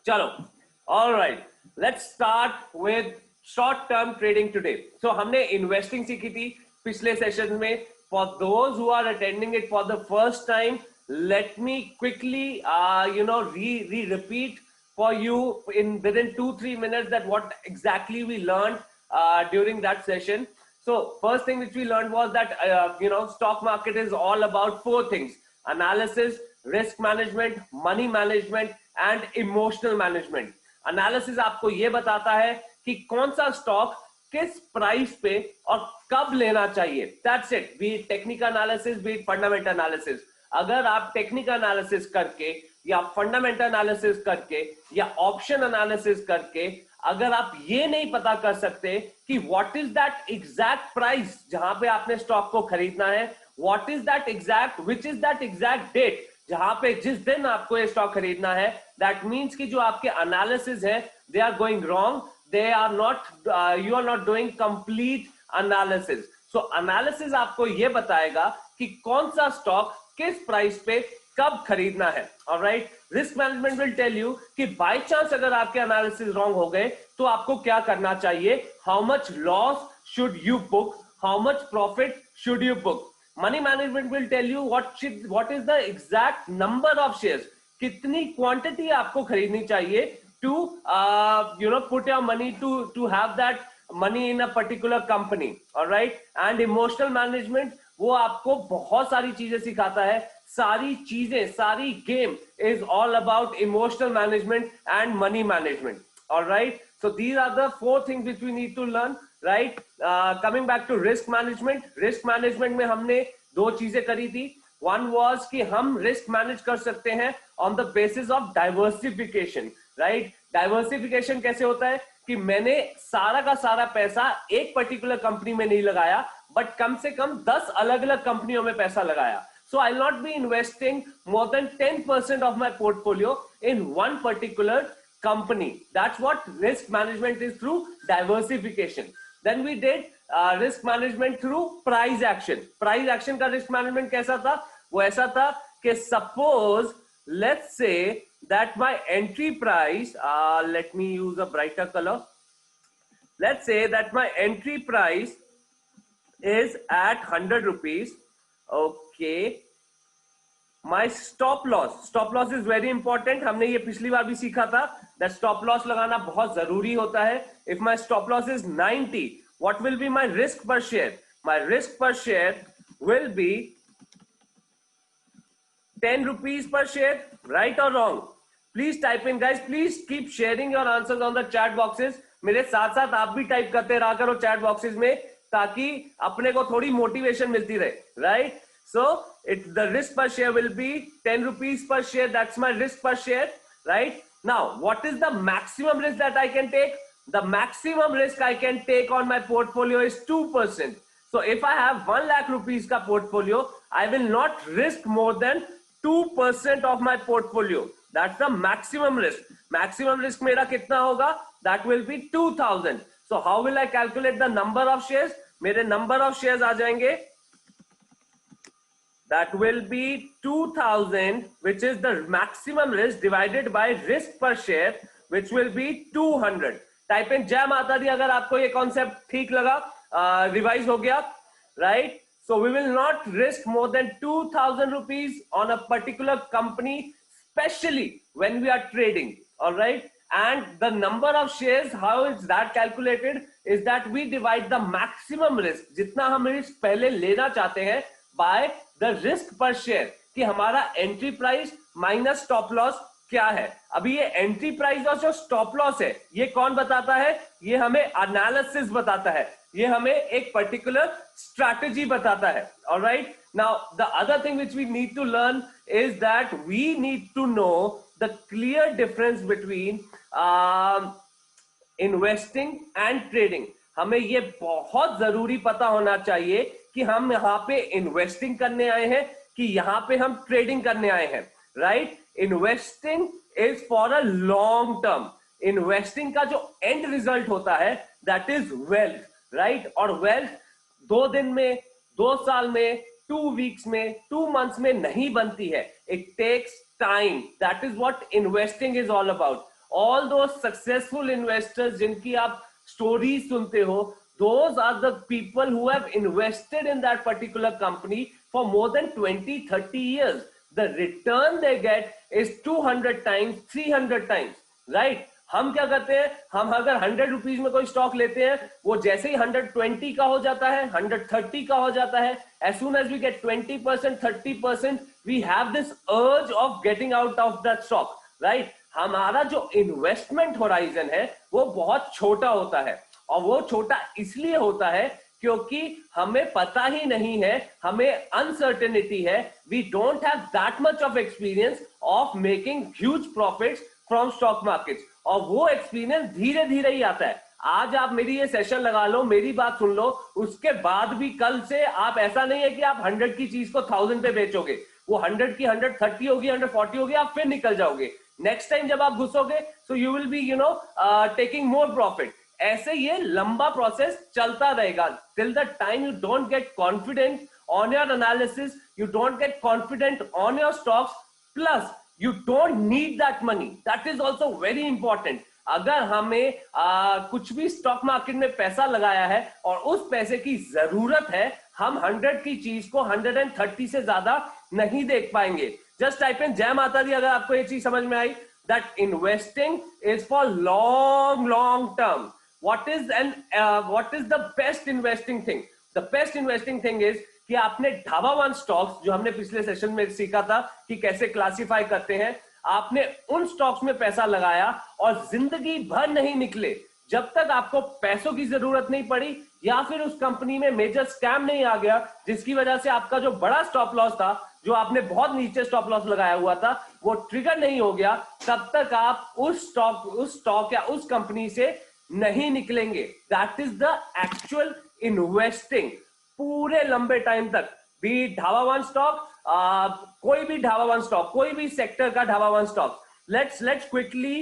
चलो, all right, let's start with short term trading today. So हमने investing सीखी थी पिछले सेशन में. For those who are attending it for the first time, let me quickly repeat for you in within 2-3 minutes that what exactly we learned during that session. So first thing which we learned was that stock market is all about 4 things: analysis, risk management, money management and emotional management. Analysis आपको यह बताता है कि कौन सा stock किस price पे और कब लेना चाहिए. That's it. B it technical analysis, B it fundamental analysis. अगर आप टेक्निकल एनालिसिस करके या फंडामेंटल एनालिसिस करके या ऑप्शन एनालिसिस करके अगर आप ये नहीं पता कर सकते कि what is that exact price जहां पे आपने स्टॉक को खरीदना है, what is that exact, which is that exact date जहां पे जिस दिन आपको ये स्टॉक खरीदना है, दैट मीन्स कि जो आपके एनालिसिस है they are going wrong. They are not, you are not doing complete analysis. So analysis आपको ये बताएगा कि कौन सा स्टॉक किस प्राइस पे कब खरीदना है. Alright. Risk management will tell you कि बाय चांस अगर आपके एनालिसिस रॉन्ग हो गए तो आपको क्या करना चाहिए. How much loss should you book, how much profit should you book. Money management will tell you what is the exact number of shares, कितनी क्वांटिटी आपको खरीदनी चाहिए to put your money to have that money in a particular company. All right. And emotional management वो आपको बहुत सारी चीजें सिखाता है. सारी चीजें, सारी game is all about emotional management and money management. All right. So these are the 4 things which we need to learn. Right. Coming back to risk management. Risk management में हमने 2 चीजें करी थी. One was कि हम risk manage कर सकते हैं on the basis of diversification. Right. Diversification कैसे होता है कि मैंने सारा का सारा पैसा एक पर्टिकुलर कंपनी में नहीं लगाया, बट कम से कम 10 अलग अलग कंपनियों में पैसा लगाया. So I'll not be investing more than 10% of my portfolio in one particular company. That's what risk management is, through diversification. Then we did risk management through price action. Price action का risk management कैसा था? वो ऐसा था कि suppose let's say that my entry price, let me use a brighter color. Let's say that my entry price is at 100 rupees. Okay. My stop loss is very important. हमने ये पिछली बार भी सीखा था that stop loss लगाना बहुत जरूरी होता है. If my stop loss is 90, what will be my risk per share? My risk per share will be 10 rupees per share. Right or wrong? Please type in, guys. Please keep sharing your answers on the chat boxes. मेरे साथ साथ आप भी type करते रहा करो chat boxes में, ताकि अपने को थोड़ी मोटिवेशन मिलती रहे. Right? So the risk per share will be 10 rupees per share. That's my risk per share. Right? Now, what is the maximum risk that I can take? The maximum risk I can take on my portfolio is 2%. So if I have 1 lakh rupees ka portfolio, I will not risk more than 2% of my portfolio. That's the maximum risk. Maximum risk मेरा कितना होगा? That will be 2000. So how will I calculate the number of shares? मेरे number of shares आ जाएंगे. That will be 2000, which is the maximum risk, divided by risk per share, which will be 200. Type in जय माता दी अगर आपको ये concept ठीक लगा, revise हो गया. Right? So we will not risk more than 2000 rupees on a particular company, especially when we are trading. All right. And the number of shares, how is that calculated? Is that we divide the maximum risk, जितना हम risk पहले लेना चाहते हैं, by the risk per share, कि हमारा entry price minus stop loss क्या है. अभी ये एंट्री प्राइस और जो स्टॉप लॉस है ये कौन बताता है? ये हमें एनालिसिस बताता है, ये हमें एक पर्टिकुलर स्ट्रैटेजी बताता है. Alright. Now the other thing which we need to learn is that we need to know the clear difference between investing and trading. हमें ये बहुत जरूरी पता होना चाहिए कि हम यहाँ पे इन्वेस्टिंग करने आए हैं कि यहाँ पे हम ट्रेडिंग करने आए हैं. Right. Investing is for a long term. Investing का जो एंड रिजल्ट होता है दैट इज वेल्थ. राइट. और वेल्थ 2 दिन में, 2 साल में, 2 वीक्स में, 2 मंथ्स में नहीं बनती है. It takes time. That is what investing is all about. all those successful investors जिनकी आप stories सुनते हो, those are the people who have invested in that particular company for more than 20-30 years. The return they get is 200 times, 300 times, right? हम क्या करते हैं, हम अगर 100 रुपीज में कोई स्टॉक लेते हैं, वो जैसे ही 120 का हो जाता है, 130 का हो जाता है, as soon as we get 20%, 30%, we have this urge of getting out of that stock, right? हमारा जो इन्वेस्टमेंट होराइजन है वो बहुत छोटा होता है, और वो छोटा इसलिए होता है क्योंकि हमें पता ही नहीं है, हमें अनसर्टेनिटी है, we don't have that much of experience of making huge profits from stock markets, और वो एक्सपीरियंस धीरे धीरे ही आता है। आज आप मेरी ये सेशन लगा लो, मेरी बात सुन लो, उसके बाद भी कल से आप, ऐसा नहीं है कि आप 100 की चीज को 1000 पे बेचोगे, वो 100 की 130 होगी, 140 होगी, आप फिर निकल जाओगे। नेक्स्ट टाइम जब आप घुसोगे so you will be taking more profit. ऐसे ये लंबा प्रोसेस चलता रहेगा till the time you don't get confident on your analysis, you don't get confident on your stocks, plus you don't need that money. That is also very important. अगर हमें कुछ भी stock market में पैसा लगाया है और उस पैसे की जरूरत है, हम 100 की चीज को 130 से ज्यादा नहीं देख पाएंगे। जस्ट टाइप इन जय माता दी अगर आपको ये चीज समझ में आई, that investing is for long term. What is the best investing thing? The best investing thing is कि आपने ढाबा वन स्टॉक्स, जो हमने पिछले सेशन में सीखा था कि कैसे क्लासिफाई करते हैं, आपने उन स्टॉक्स में पैसा लगाया और जिंदगी भर नहीं निकले। जब तक आपको पैसों की जरूरत नहीं पड़ी या फिर उस कंपनी में मेजर स्कैम नहीं आ गया जिसकी वजह से आपका जो बड़ा स्टॉप लॉस था, जो आपने बहुत नीचे स्टॉप लॉस लगाया हुआ था, वो ट्रिगर नहीं हो गया, तब तक आप उस स्टॉक या उस कंपनी से नहीं निकलेंगे। That is the actual investing. पूरे लंबे टाइम तक भी ढाबा वन स्टॉक, कोई भी ढाबा वन स्टॉक, कोई भी सेक्टर का dhaba one stock, let's quickly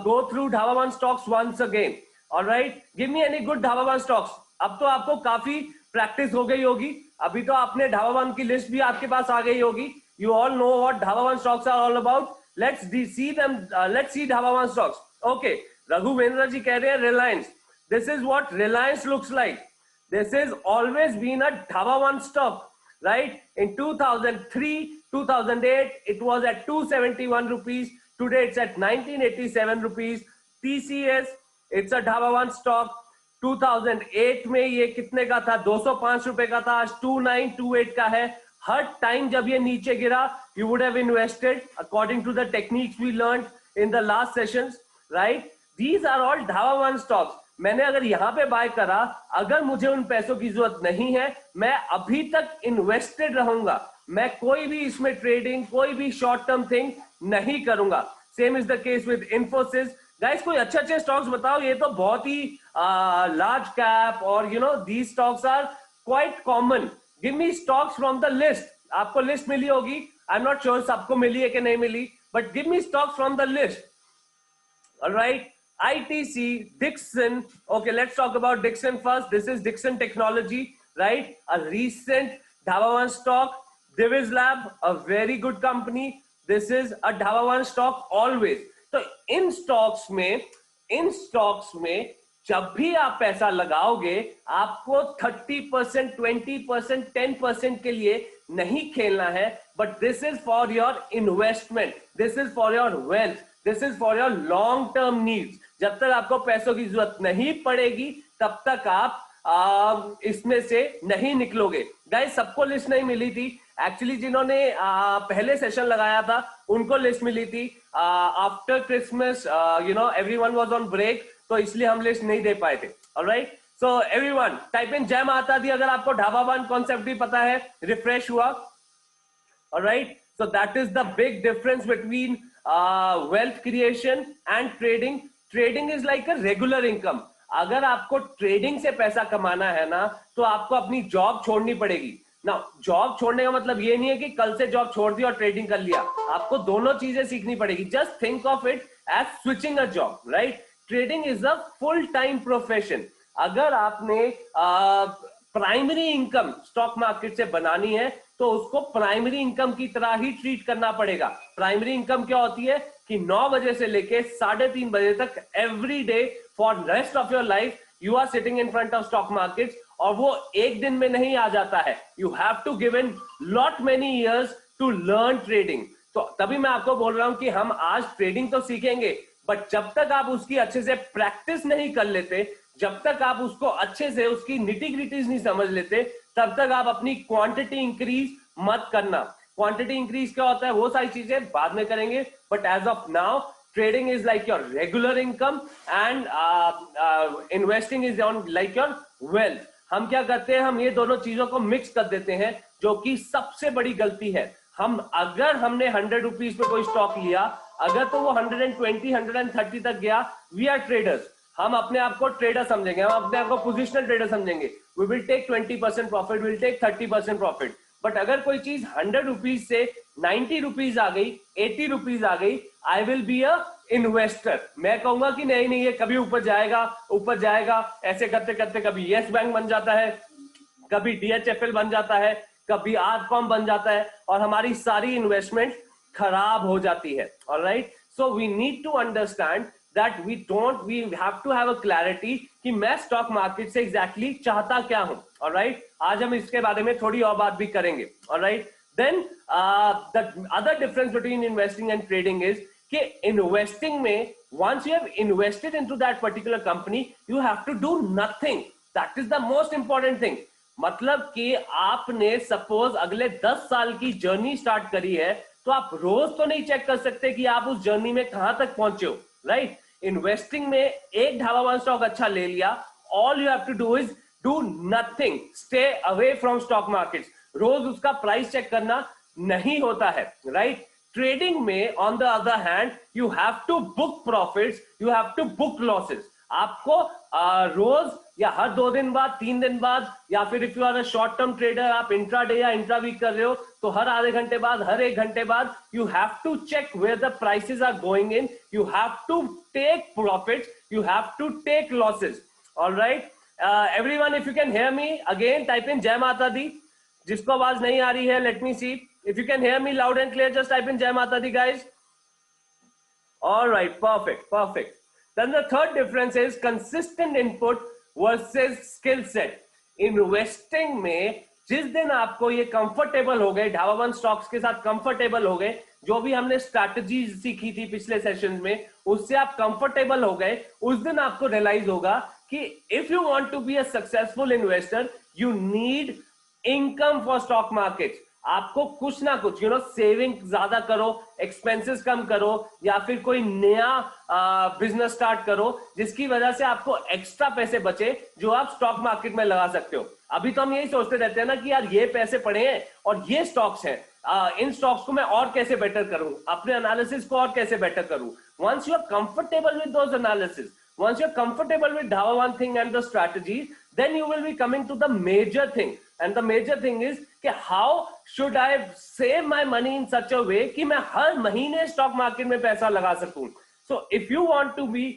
go through dhaba one stocks once again. All right, give me any good dhaba one stocks. अब तो आपको काफी प्रैक्टिस हो गई होगी, अभी तो आपने ढाबा वन की लिस्ट भी आपके पास आ गई होगी। You all know what ढाबा one stocks are all about. Let's see them. Let's see ढाबा one stocks. Okay, Raghuvendra ji कह रहे हैं Reliance. This is what Reliance looks like. This has always been a dhaba one stock, right? In 2003, 2008, it was at 271 rupees. Today it's at 1987 rupees. TCS, it's a dhaba one stock. 2008 में ये कितने का था? 205 रुपए का था, आज 2928 का है। हर टाइम जब ये नीचे गिरा, you would have invested according to the techniques we learned in the last sessions, right? These are all dhaba one stocks. मैंने अगर यहां पे बाय करा, अगर मुझे उन पैसों की जरूरत नहीं है, मैं अभी तक इन्वेस्टेड रहूंगा, मैं कोई भी इसमें ट्रेडिंग, कोई भी शॉर्ट टर्म थिंग नहीं करूंगा। Same is the case with Infosys. Guys कोई अच्छे स्टॉक्स बताओ, ये तो बहुत ही लार्ज कैप और these stocks are quite common. Give me stocks from the list. आपको लिस्ट मिली होगी, आई एम नॉट श्योर सबको मिली है कि नहीं मिली, but give me stocks from the list. Alright, ITC, Dixon. Okay, let's talk about Dixon first. This is Dixon Technology, right? A recent Dhaba One stock. Divi's Lab, a very good company. This is a Dhaba One stock always. तो इन stocks में जब भी आप पैसा लगाओगे, आपको 30%, 20%, 10% के लिए नहीं खेलना है, but this is for your investment. This is for your wealth. This is for your long term needs. जब तक आपको पैसों की जरूरत नहीं पड़ेगी, तब तक आप इसमें से नहीं निकलोगे। गाइस सबको लिस्ट नहीं मिली थी, एक्चुअली जिन्होंने पहले सेशन लगाया था उनको लिस्ट मिली थी। After Christmas everyone was on break, तो इसलिए हम लिस्ट नहीं दे पाए थे। Alright, so everyone type in जय माता दी अगर आपको ढाबा वन कॉन्सेप्ट भी पता है, रिफ्रेश हुआ। Alright, so that is the big difference between wealth creation and trading. Trading is like a regular income. अगर आपको ट्रेडिंग से पैसा कमाना है ना, तो आपको अपनी जॉब छोड़नी पड़ेगी ना। जॉब छोड़ने का मतलब ये नहीं है कि कल से जॉब छोड़ दी और ट्रेडिंग कर लिया, आपको दोनों चीजें सीखनी पड़ेगी। Just think of it as switching a job, right? Trading is a full time profession. अगर आपने प्राइमरी इनकम स्टॉक मार्केट से बनानी है, तो उसको प्राइमरी इनकम की तरह ही ट्रीट करना पड़ेगा। प्राइमरी इनकम क्या होती है कि 9 बजे से लेके 3:30 बजे तक every day for rest of your life you are sitting in front of stock markets, और वो एक दिन में नहीं आ जाता है। You have to give in lot many years to learn trading. तो तभी मैं आपको बोल रहा हूं कि हम आज ट्रेडिंग तो सीखेंगे, बट जब तक आप उसकी अच्छे से प्रैक्टिस नहीं कर लेते, जब तक आप उसको अच्छे से उसकी निटी-ग्रिटीज नहीं समझ लेते, तब तक आप अपनी क्वांटिटी इंक्रीज मत करना। क्वांटिटी इंक्रीज क्या होता है वो सारी चीजें बाद में करेंगे, but as of now trading is like your regular income and investing is on like your wealth। हम क्या करते हैं, हम ये दोनों चीजों को मिक्स कर देते हैं, जो कि सबसे बड़ी गलती है। हम अगर हमने 100 रुपीज पे कोई स्टॉक लिया, अगर तो वो 120 130 तक गया, वी आर ट्रेडर्स, हम अपने आप को ट्रेडर समझेंगे, हम अपने आप को पोजिशनल ट्रेडर समझेंगे। We will take 20% profit, will take 30% profit. But अगर कोई चीज 100 रुपीज से 90 रुपीज आ गई, 80 रुपीज आ गई, आई विल बी अ इन्वेस्टर। मैं कहूंगा कि नहीं नहीं ये कभी ऊपर जाएगा, ऊपर जाएगा, ऐसे करते करते कभी येस बैंक बन जाता है, कभी DHFL बन जाता है, कभी आरकॉम बन जाता है, और हमारी सारी इन्वेस्टमेंट खराब हो जाती है। Alright, so we need to understand that we have to have a clarity कि मैं स्टॉक मार्केट से एग्जैक्टली चाहता क्या हूं। ऑलराइट, आज हम इसके बारे में थोड़ी और बात भी करेंगे। Alright, then the other difference between investing and trading is कि इन्वेस्टिंग में once you have invested into that particular company you have to do nothing, that is the most important thing। मतलब कि आपने सपोज अगले 10 साल की journey start करी है, तो आप रोज तो नहीं चेक कर सकते कि आप उस जर्नी में कहां तक पहुंचे हो। राइट, इन्वेस्टिंग में एक ढाबा स्टॉक अच्छा ले लिया, all you have to do is do nothing, stay away from stock markets. रोज उसका प्राइस चेक करना नहीं होता है। राइट, ट्रेडिंग में on the other hand you have to book profits, you have to book losses. आपको रोज या हर 2 दिन बाद, 3 दिन बाद, या फिर if you are a short term trader, आप इंट्रा डे या इंट्रा वीक कर रहे हो, तो हर आधे घंटे बाद, हर 1 घंटे बाद you have to check where the prices are going in, you have to take profits, you have to take losses. Alright, everyone if you can hear me again type in जय माता दी। जिसको आवाज नहीं आ रही है, let me see if you can hear me loud and clear, just type in Jai Mata Di guys। all right, perfect। then the third difference is consistent input versus skill set। Investing में जिस दिन आपको ये comfortable हो गए, dhaba one stocks के साथ comfortable हो गए, जो भी हमने स्ट्रैटेजी सीखी थी पिछले सेशन में, उससे आप कंफर्टेबल हो गए, उस दिन आपको रियलाइज होगा कि if you want to be a successful investor you need income for stock market. आपको कुछ ना कुछ सेविंग ज्यादा करो, एक्सपेंसेस कम करो, या फिर कोई नया बिजनेस स्टार्ट करो जिसकी वजह से आपको एक्स्ट्रा पैसे बचे जो आप स्टॉक मार्केट में लगा सकते हो। अभी तो हम यही सोचते रहते हैं ना कि यार ये पैसे पड़े हैं और ये स्टॉक्स हैं, इन स्टॉक्स को मैं और कैसे बेटर करूं, अपने एनालिसिस को और कैसे बेटर करूं। Once you are comfortable with those analysis, once you're comfortable with Dhaba One thing and the strategy, then you will be coming to the major thing, and the major thing is कि how should I save my money in such a way कि मैं हर महीने stock market में पैसा लगा सकूं। So if you want to be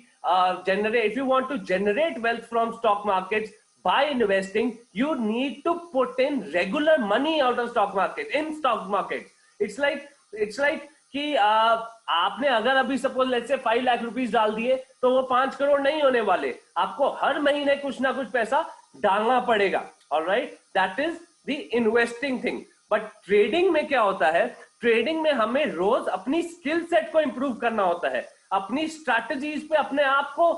if you want to generate wealth from stock markets by investing, you need to put in regular money out of stock market, in stock market। it's like कि आपने अगर अभी suppose let's say 5 lakh rupees डाल दिए तो वो 5 करोड़ नहीं होने वाले, आपको हर महीने कुछ ना कुछ पैसा डालना पड़ेगा। Alright, that is the investing thing. But trading में क्या होता है, ट्रेडिंग में हमें रोज अपनी स्किल सेट को इंप्रूव करना होता है, अपनी स्ट्रैटेजीज पे अपने आप को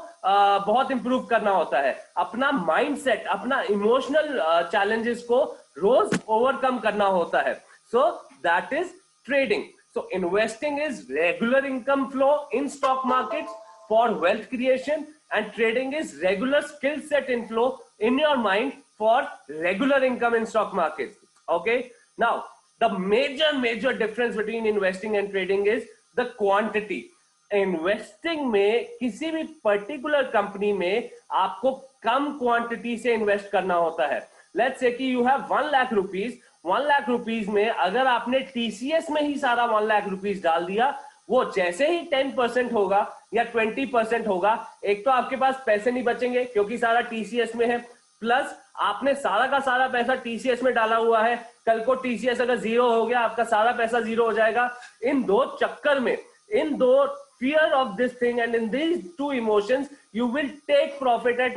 बहुत इंप्रूव करना होता है, अपना माइंडसेट, अपना इमोशनल चैलेंजेस को रोज ओवरकम करना होता है। So that is trading. So investing is regular income flow in stock markets for wealth creation, and trading is regular skill set inflow in your mind for regular income in stock markets। Okay, now the major difference between investing and trading is the quantity। Investing में किसी भी particular company में आपको कम quantity से invest करना होता है। Let's say कि you have 1 lakh rupees, 1 lakh rupees में अगर आपने टीसीएस में ही सारा 1 लाख रुपीज डाल दिया, वो जैसे ही 10% होगा या 20% होगा, एक तो आपके पास पैसे नहीं बचेंगे क्योंकि सारा टीसीएस में है, प्लस आपने सारा का सारा पैसा टीसीएस में डाला हुआ है, कल को टीसीएस अगर जीरो हो गया आपका सारा पैसा जीरो हो जाएगा। इन दो चक्कर में, इन दो fear of this thing and in these two emotions you will take profit at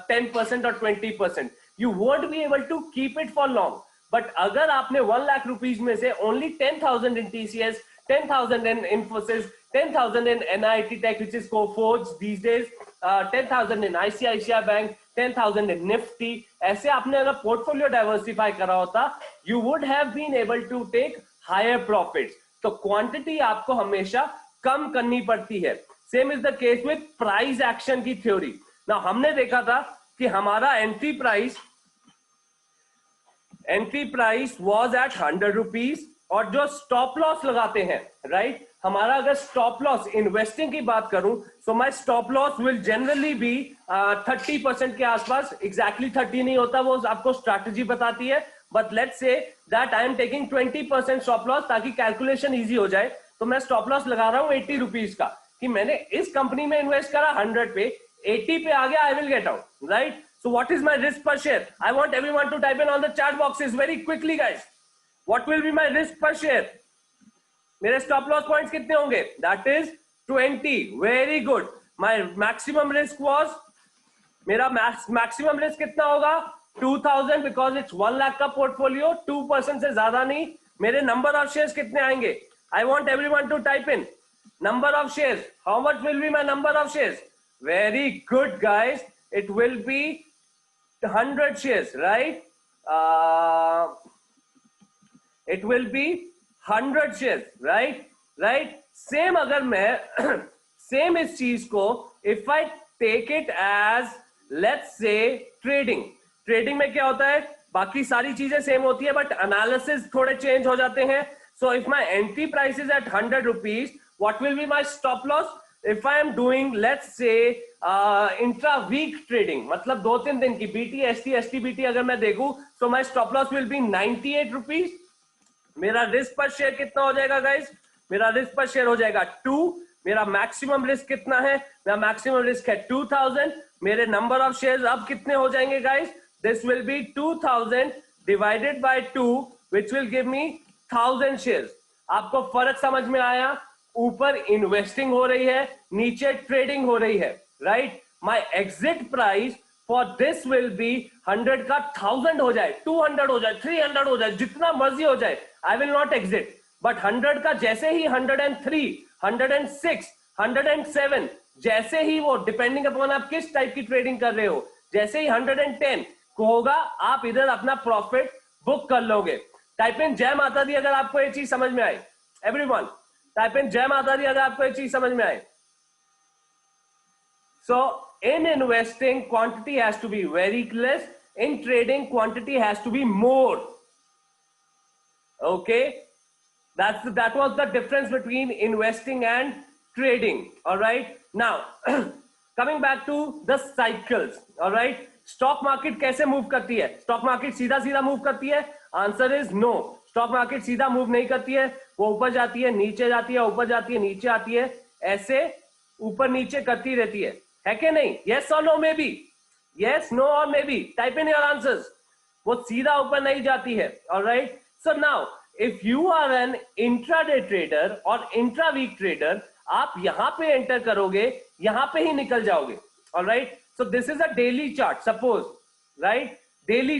10% or 20%. You won't be able to keep it for long. But अगर आपने 1 lakh rupees में से only 10,000 in TCS, 10,000 in Infosys, 10,000 in NIT Tech which is Coforge these days, 10,000 in ICICI Bank, 10,000 in Nifty, ऐसे आपने अगर portfolio diversify करा होता, you would have been able to take higher profits. तो quantity आपको हमेशा कम करनी पड़ती है। Same is the case with price action की थ्योरी। ना हमने देखा था कि हमारा entry price was at 100 rupees और जो स्टॉप लॉस लगाते हैं, राइट, हमारा अगर स्टॉप लॉस इन्वेस्टिंग की बात करूं तो my stop loss will generally be 30% के आसपास। एग्जैक्टली 30 नहीं होता, वो आपको स्ट्रैटेजी बताती है, but let's say that I am taking 20% stop loss ताकि कैलकुलेशन इजी हो जाए। तो मैं स्टॉप लॉस लगा रहा हूं 80 रुपीज का कि मैंने इस कंपनी में इन्वेस्ट करा 100 पे, 80 पे आ गया, I will get out, right. So what is my risk per share? I want everyone to type in on the chat boxes very quickly guys, what will be my risk per share? मेरे stop loss points कितने होंगे? That is 20। Very good. My maximum risk was, मेरा maximum risk कितना होगा? 2000 because it's 1 lakh का portfolio, 2% से ज्यादा नहीं। मेरे नंबर ऑफ शेयर्स कितने आएंगे? I want everyone to type in number of shares. How much will be my number of shares? Very good, guys. It will be 100 shares, right? It will be 100 shares, right? Right? Same अगर मैं same इस चीज को if I take it as let's say trading में क्या होता है? बाकी सारी चीजें सेम होती है बट एनालिसिस थोड़े चेंज हो जाते हैं। So if my entry price is at 100 rupees, what will be my stop loss? If I am doing, let's say, intra-week trading, मतलब 2-3 दिन की BT, ST, STBT अगर मैं देखूं, so my stop loss will be 98 rupees. मेरा risk per share कितना हो जाएगा guys? मेरा रिस्क पर शेयर हो जाएगा 2. मेरा मैक्सिमम रिस्क कितना है? मेरा मैक्सिमम रिस्क है 2000. मेरे नंबर ऑफ शेयर्स अब कितने हो जाएंगे guys? This will be 2000 divided by 2, which will give me 1000 shares. आपको फर्क समझ में आया? ऊपर इन्वेस्टिंग हो रही है, नीचे ट्रेडिंग हो रही है, right. My exit price for this will be 100 का 1000 हो जाए, 200 हो जाए, 300 हो जाए, जितना मर्जी हो जाए, आई विल नॉट एग्जिट। बट 100 का जैसे ही 103, 106, 107 जैसे ही वो डिपेंडिंग अपॉन आप किस टाइप की ट्रेडिंग कर रहे हो, जैसे ही 110 को होगा आप इधर अपना प्रॉफिट बुक कर लोगे। टाइप इन जय माता दी अगर आपको ये चीज समझ में आई। एवरीवन टाइप इन जय माता दी अगर आपको ये चीज समझ में आई। So in investing quantity has to be very less, in trading quantity has to be more. Okay, that was the difference between investing and trading. All right, now coming back to the cycles. All right, stock market कैसे move करती है? Stock market सीधा सीधा move करती है? Answer is no. Stock market सीधा move नहीं करती है, वो ऊपर जाती है, नीचे जाती है, ऊपर जाती है, नीचे आती है, ऐसे ऊपर नीचे करती रहती है कि नहीं? यस और no maybe, yes no और maybe, type in your answers. वो सीधा ऊपर नहीं जाती है। Alright, so now if you are an intraday trader और इंट्रा वीक ट्रेडर, आप यहां पे एंटर करोगे, यहां पे ही निकल जाओगे। Alright, so this is a daily chart, suppose, right, daily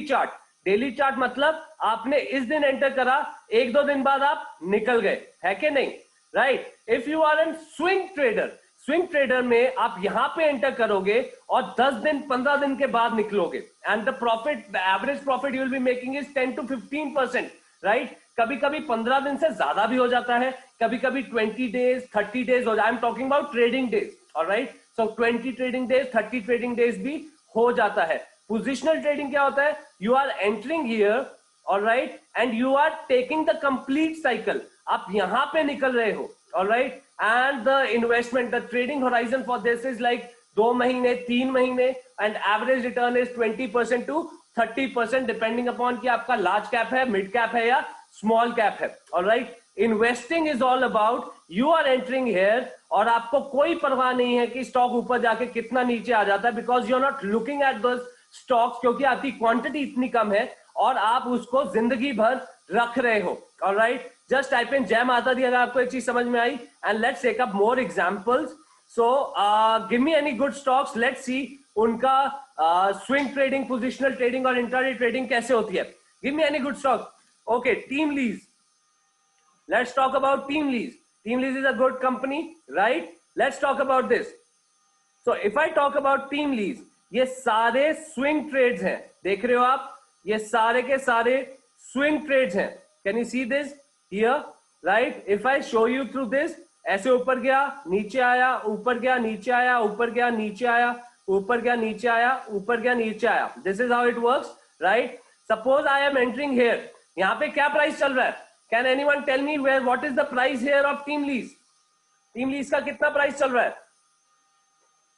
chart मतलब आपने इस दिन एंटर करा, 1-2 दिन बाद आप निकल गए, है कि नहीं? Right. If you are an swing trader में आप यहां पे एंटर करोगे और 10 दिन 15 दिन के बाद निकलोगे, and the profit, the average profit you will be making is 10 to 15%, right. कभी कभी 15 दिन से ज्यादा भी हो जाता है, कभी कभी 20 days 30 days हो जाए। I am talking about trading days. Alright, so 20 trading days 30 trading days भी हो जाता है। पोजिशनल ट्रेडिंग क्या होता है? You are entering here, alright, and you are taking the complete cycle. आप यहां पे निकल रहे हो, alright, and the investment, the trading horizon for this is like 2 महीने 3 महीने, and average return is 20% to 30% depending upon कि आपका लार्ज कैप है, मिड कैप है या स्मॉल कैप है। Alright, investing is all about you are entering here और आपको कोई परवाह नहीं है कि स्टॉक ऊपर जाके कितना नीचे आ जाता है, because you are not looking at those stocks, क्योंकि आपकी क्वांटिटी इतनी कम है और आप उसको जिंदगी भर रख रहे हो. ऑलराइट, जस्ट टाइप इन जय माता दी अगर आपको एक चीज समझ में आई. And let's take up more examples. So give me any good stocks. Let's see उनका स्विंग ट्रेडिंग, पोजिशनल ट्रेडिंग और इंट्राडे ट्रेडिंग कैसे होती है. Give me any good stock. Okay, team please. Let's talk about Team Lease. Team Lease is a good company, right? Let's talk about this. So if I talk about Team Lease, ये सारे swing trades हैं, देख रहे हो आप, ये सारे के सारे swing trades हैं. Can you see this here, right? If I show you through this, ऐसे ऊपर गया, नीचे आया, ऊपर गया, नीचे आया, ऊपर गया, नीचे आया, ऊपर गया, नीचे आया, ऊपर गया, नीचे आया. This is how it works, right? Suppose I am entering here. यहाँ पे क्या प्राइस चल रहा है? Can anyone tell me what is the price here of Team Lease? Team Lease का कितना प्राइस चल रहा है?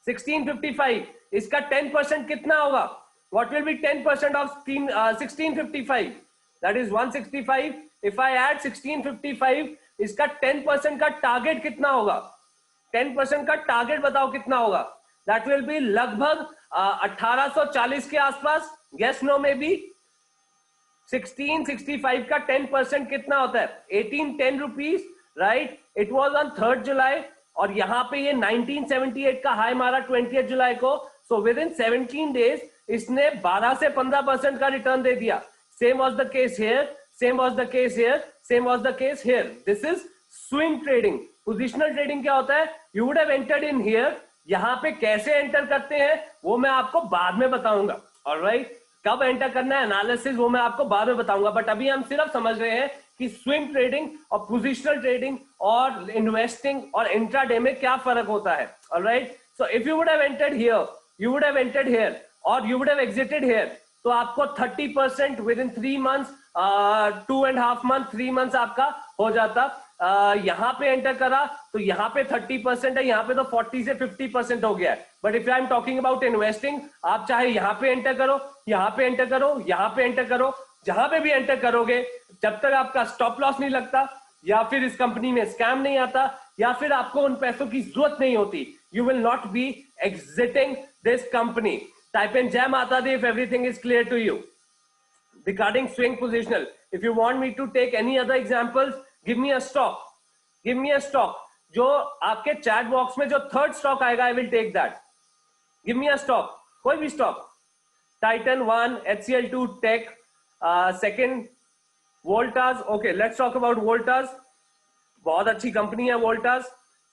1655. इसका 10% कितना होगा? What will be 10% of 1655? That is 165. If I add 1655, इसका 10% का टारगेट कितना होगा? 10% का टारगेट बताओ कितना होगा? That will be लगभग 1840 के आसपास. Yes, no, maybe. 1665 का 10% कितना होता है? 1810 rupees, right? It was on 3rd जुलाई और यहाँ पे ये 1978 का हाई मारा 20th जुलाई को. सो विद इन 17 डेज इसने 12 से 15% का रिटर्न दे दिया. Same was the case hair, same was the case hair, same was the case hair. This is swing trading. Positional trading क्या होता है? You would have entered in here. यहाँ पे कैसे एंटर करते हैं वो मैं आपको बाद में बताऊंगा. ऑलराइट, कब एंटर करना है, एनालिसिस, वो मैं आपको बाद में बताऊंगा. बट अभी हम सिर्फ समझ रहे हैं कि स्विंग ट्रेडिंग और पोजिशनल ट्रेडिंग और इन्वेस्टिंग और इंट्राडे में क्या फर्क होता है. Alright, so if you would have entered here, you would have entered here और you would have exited here, तो आपको 30% within 3 months, 2.5 months, 3 months आपका हो जाता. यहाँ पे एंटर करा तो यहाँ पे 30% है, यहाँ पे तो 40 से 50% हो गया है. But if I am talking about investing, आप चाहे यहाँ पे एंटर करो, यहाँ पे एंटर करो, यहाँ पे एंटर करो, जहां पे भी एंटर करोगे, जब तक आपका स्टॉप लॉस नहीं लगता या फिर इस कंपनी में स्कैम नहीं आता या फिर आपको उन पैसों की जरूरत नहीं होती, you will not B exiting this company. Type in जय माता दी if everything is clear to you regarding swing positional. If you want me to take any other examples, give me a stock. Give me a stock. जो आपके chat box में जो third stock आएगा, I will take that. Give me a stock. कोई भी stock. Titan 1, HCL2, Tech, second Voltas. Okay, let's talk about Voltas. बहुत अच्छी company है Voltas.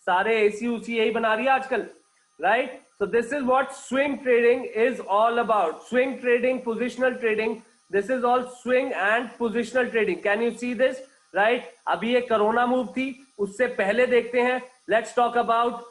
सारे एसी उसी यही बना रही है आजकल, right? So this is what swing trading is all about. Swing trading, positional trading. This is all swing and positional trading. Can you see this? Right? अभी ये कोरोना मूव थी, उससे पहले देखते हैं. Let's talk about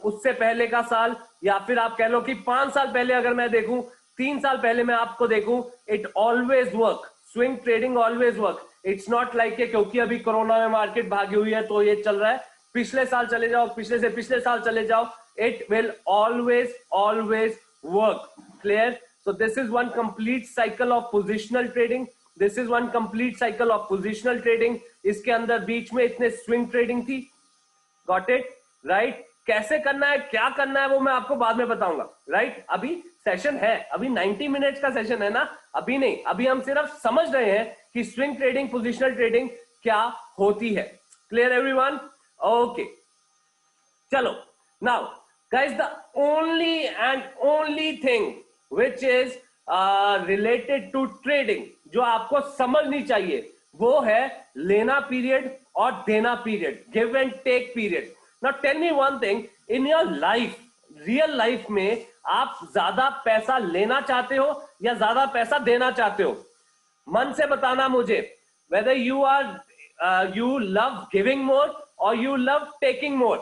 उससे पहले का साल या फिर आप कह लो कि 5 साल पहले अगर मैं देखूं, 3 साल पहले मैं आपको देखूं, it always work. Swing trading always work. It's not like कि क्योंकि अभी कोरोना में मार्केट भागी हुई है तो ये चल रहा है. पिछले साल चले जाओ, पिछले से पिछले साल चले जाओ, it will always work. Clear? So this is one complete cycle of positional trading. This is one complete cycle of positional trading. इसके अंदर बीच में इतने swing trading थी. Got it? Right? कैसे करना है, क्या करना है, वो मैं आपको बाद में बताऊंगा. Right? अभी सेशन है, अभी 90 मिनट्स का सेशन है ना, अभी नहीं. अभी हम सिर्फ समझ रहे हैं कि swing trading, positional trading क्या होती है. Clear everyone? Okay. चलो. Now, guys, the only and only thing which is related to trading जो आपको समझनी चाहिए वो है लेना पीरियड और देना period, give and take period. Now tell me one thing, in your life, real life में आप ज्यादा पैसा लेना चाहते हो या ज्यादा पैसा देना चाहते हो? मन से बताना मुझे, whether you are you love giving more or you love taking more.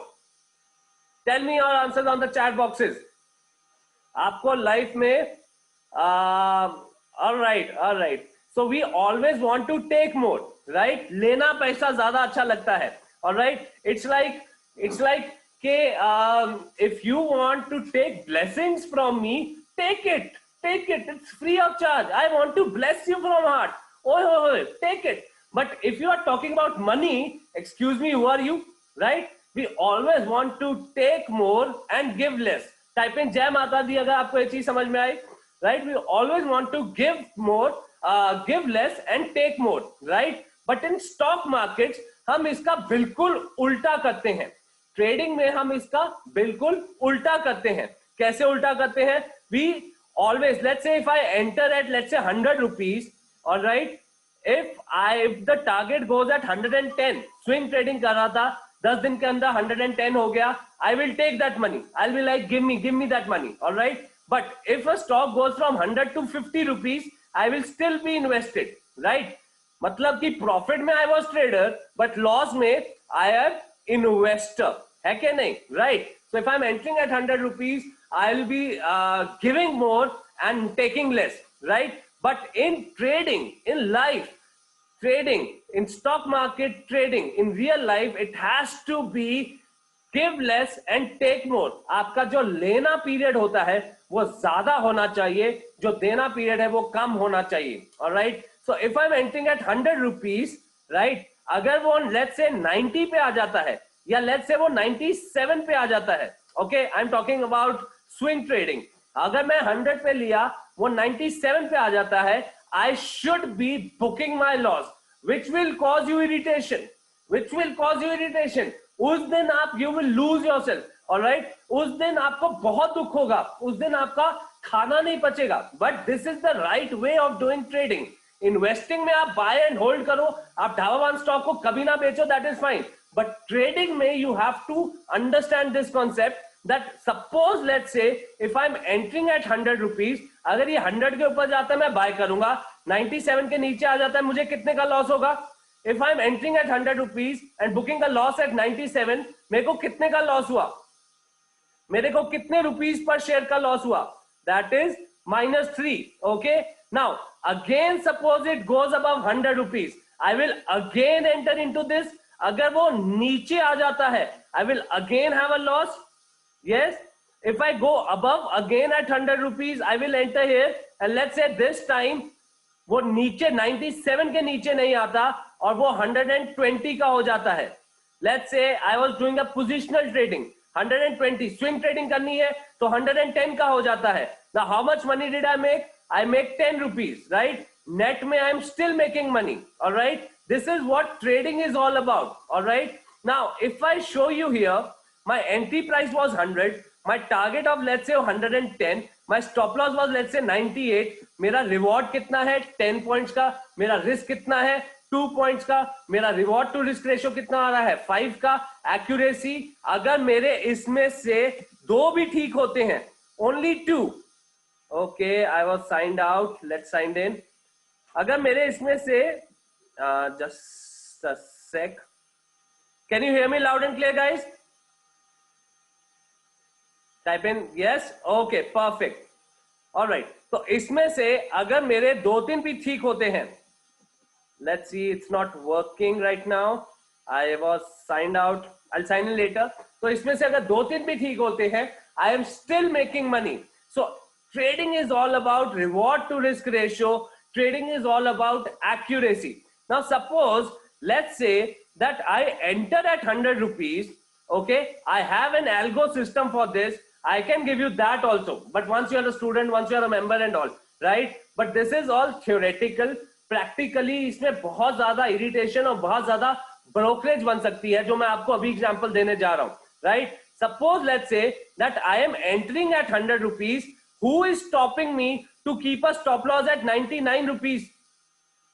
Tell me your answers on the chat boxes. आपको लाइफ में all right. So we always want to take more, right? लेना पैसा ज्यादा अच्छा लगता है. All right. It's like कि if you want to take blessings from me, take it. It's free of charge. I want to bless you from heart. Oh, take it. But if you are talking about money, excuse me, who are you? Right? We always want to take more and give less. Type in जय माता दी अगर आपको ये चीज समझ में आई. right? We always want to give more, give less and take more, right? But in stock markets हम इसका बिल्कुल उल्टा करते हैं. ट्रेडिंग में हम इसका बिल्कुल उल्टा करते हैं. कैसे उल्टा करते हैं? We always, let's say if I enter at, let's say 100 rupees, all right, if the target goes at 110, swing trading कर रहा था, 10 दिन के अंदर 110 हो गया, I will take that money. I'll be like, give me that money, all right? But if a stock goes from 100 to 50 rupees, I will still be invested, right? मतलब कि प्रॉफिट में I was trader, but loss में I am investor, है क्या नहीं, right? So if I'm entering at 100 rupees, I'll be giving more and taking less, right? But in trading, in life, trading, in stock market trading, in real life, it has to be give less and take more. आपका जो लेना period होता है वो ज्यादा होना चाहिए, जो देना पीरियड है वो कम होना चाहिए. Alright? So if I'm entering at 100 rupees, right? अगर वो let's say 90 पे आ जाता है, या let's say वो 97 पे आ जाता है, okay? I'm talking about swing trading. अगर मैं 100 पे लिया, वो 97 पे आ जाता है, I should be booking my loss, which will cause you irritation. Which will cause you irritation. उस दिन आप you will lose yourself, all right? उस दिन आपको बहुत दुख होगा, उस दिन आपका खाना नहीं पचेगा. But this is the right way of doing trading. Investing में आप बाय एंड होल्ड करो, आप ढाबावान स्टॉक को कभी ना बेचो, that is fine. But trading में you have to understand this concept that suppose let's say if I'm entering at 100 rupees, अगर ये 100 के ऊपर जाता है मैं बाय करूंगा, 97 के नीचे आ जाता है, मुझे कितने का लॉस होगा? If I'm entering at 100 rupees and booking a loss at 97, मेरे को कितने का लॉस हुआ? मेरे को कितने रुपीस पर शेयर का लॉस हुआ? That is -3. Okay, now again suppose it goes above 100 rupees, I will again enter into this. अगर वो नीचे आ जाता है, I will again have a loss. Yes, if I go above again at 100 rupees, I will enter here and let's say this time वो नीचे 97 के नीचे नहीं आता और वो 120 का हो जाता है. Let's say I was doing a positional trading, 120 swing trading करनी है तो 110 का हो जाता है. Now how much money did I make? I make 10 rupees, right? Net में I am still making money, all right? This is what trading is all about, all right? Now if I show you here, my entry price was 100, my target of let's say 110, my stop loss was let's say 98, मेरा reward कितना है 10 points का, मेरा risk कितना है 2 points का, मेरा reward to risk ratio कितना आ रहा है 5 का, accuracy अगर मेरे इसमें से दो भी ठीक होते हैं, only 2, okay, I was signed out, let's sign in. अगर मेरे इसमें से just a sec, can you hear me loud and clear guys? Type in yes, okay, perfect, all right. तो इसमें से अगर मेरे दो तीन भी ठीक होते हैं, let's see, it's not working right now, I was signed out, I'll sign in later. तो इसमें से अगर दो तीन भी ठीक होते हैं, I am still making money. So trading is all about reward to risk ratio, trading is all about accuracy. Now suppose let's say that I enter at 100 rupees, okay, I have an algo system for this, I can give you that also, but once you are a student, once you are a member and all, right? But this is all theoretical. Practically इसमें बहुत ज्यादा irritation और बहुत ज्यादा brokerage बन सकती है, जो मैं आपको अभी example देने जा रहा हूँ, right? Suppose let's say that I am entering at 100 rupees. Who is stopping me to keep a stop loss at 99 rupees?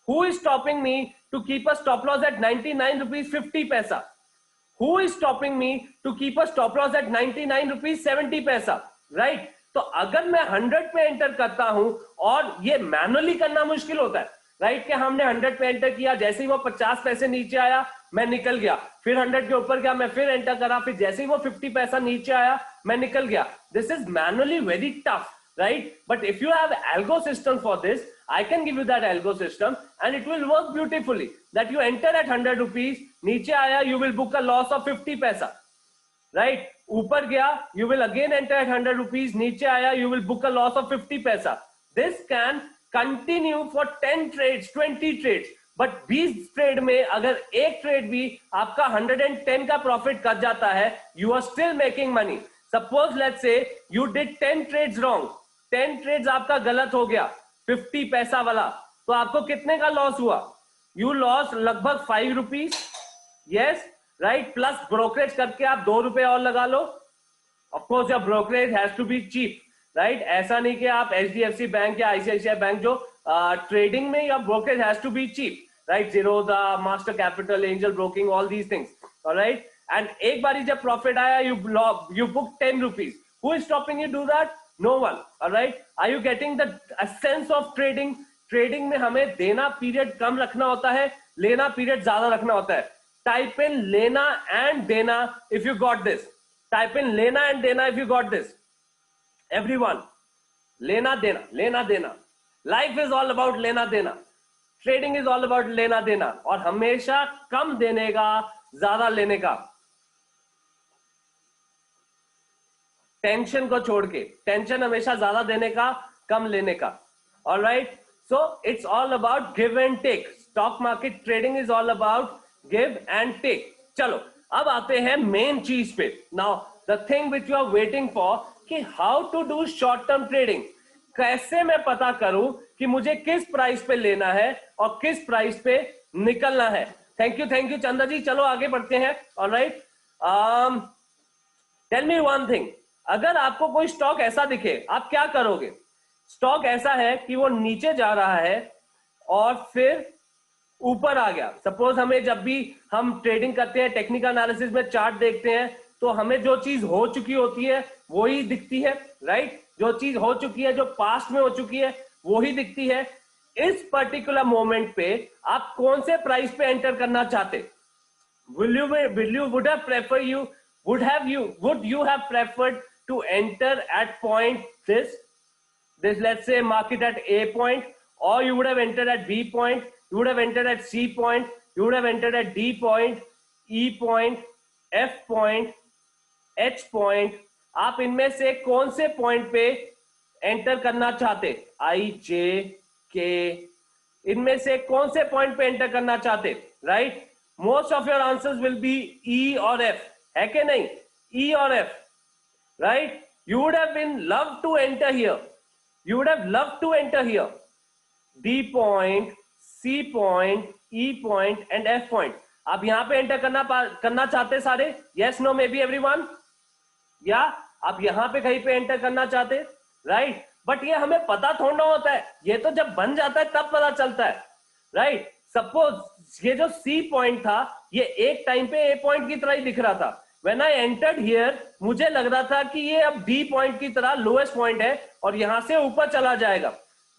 Who is stopping me to keep a stop loss at 99 rupees 50 paisa? Who is stopping me to keep a stop loss at 99 rupees 70 paisa, right? तो अगर मैं 100 पे enter करता हूं और ये manually करना मुश्किल होता है, राइट? कि हमने 100 पे एंटर किया, जैसे ही वो 50 पैसे नीचे आया मैं निकल गया, फिर 100 के ऊपर गया मैं फिर एंटर करा, फिर जैसे ही वो 50 पैसा नीचे आया मैं निकल गया. This is manually very tough, right? But if you have algo system for this, I can give you that algo system and it will work beautifully. That you enter at 100 rupees, नीचे आया you will book a loss of 50 पैसा, right? ऊपर गया you will again enter at 100 rupees, नीचे आया you will book a loss of 50 पैसा. This can continue for 10 trades, 20 trades. But 20 trade में अगर एक ट्रेड भी आपका 110 का प्रॉफिट कर जाता है, you are still making money. Suppose let's say you did 10 trades wrong. 10 trades आपका गलत हो गया 50 पैसा वाला, तो आपको कितने का लॉस हुआ? यू लॉस लगभग 5 rupees, yes right, plus brokerage करके आप 2 रुपए और लगा लो. Of course your brokerage has to be cheap, right. ऐसा नहीं कि आप HDFC बैंक या ICICI बैंक जो ट्रेडिंग में, या brokerage has to be cheap, right. Zerodha, master capital, angel broking, all these things, alright. And एक बारी जब प्रॉफिट आया, you book 10 rupees. Who is stopping you do that? No one. All right. Are you getting the essence of trading? Trading में हमें देना period कम रखना होता है, लेना पीरियड ज्यादा रखना होता है. टाइप इन लेना एंड देना if you got this. Type इन लेना एंड देना if you got this. Everyone, लेना देना, लेना देना. लाइफ इज ऑल अबाउट लेना देना. ट्रेडिंग इज ऑल अबाउट लेना देना, और हमेशा कम देने का, ज्यादा लेने का. टेंशन को छोड़ के, टेंशन हमेशा ज्यादा देने का, कम लेने का. Alright, so it's all about give and take. Stock market trading is all about give and take. चलो अब आते हैं मेन चीज पे. Now the thing which you are waiting for, कि how to do short term trading. कैसे मैं पता करूं कि मुझे किस प्राइस पे लेना है और किस प्राइस पे निकलना है. थैंक यू चंदा जी. चलो आगे बढ़ते हैं. Alright, tell me one thing. अगर आपको कोई स्टॉक ऐसा दिखे, आप क्या करोगे? स्टॉक ऐसा है कि वो नीचे जा रहा है और फिर ऊपर आ गया. सपोज हमें, जब भी हम ट्रेडिंग करते हैं, टेक्निकल एनालिसिस में चार्ट देखते हैं, तो हमें जो चीज हो चुकी होती है वो ही दिखती है, राइट. जो चीज हो चुकी है, जो पास्ट में हो चुकी है, वो ही दिखती है. इस पर्टिकुलर मोमेंट पे आप कौन से प्राइस पे एंटर करना चाहते? would you have preferred to enter at point this, let's say market at A point, or you would have entered at B point, you would have entered at C point, you would have entered at D point, E point, F point, H point. आप इनमें से कौन से point पे enter करना चाहते? I, J, K, इनमें से कौन से पॉइंट पे एंटर करना चाहते? Right, most of your answers will be E और F, है कि नहीं? E और F, right? You would have been loved to enter here. You would have loved to enter here. D point, C point, E point and F point. आप यहां पे enter करना चाहते सारे? Yes, no, maybe everyone? या आप यहां पे कहीं पे एंटर करना चाहते? राइट, बट ये हमें पता थोड़ा होता है. ये तो जब बन जाता है तब पता चलता है, राइट. सपोज ये जो C पॉइंट था, ये एक टाइम पे A पॉइंट की तरह ही दिख रहा था. When I entered here, मुझे लग रहा था कि ये अब D पॉइंट की तरह लोएस्ट पॉइंट है और यहां से ऊपर चला जाएगा.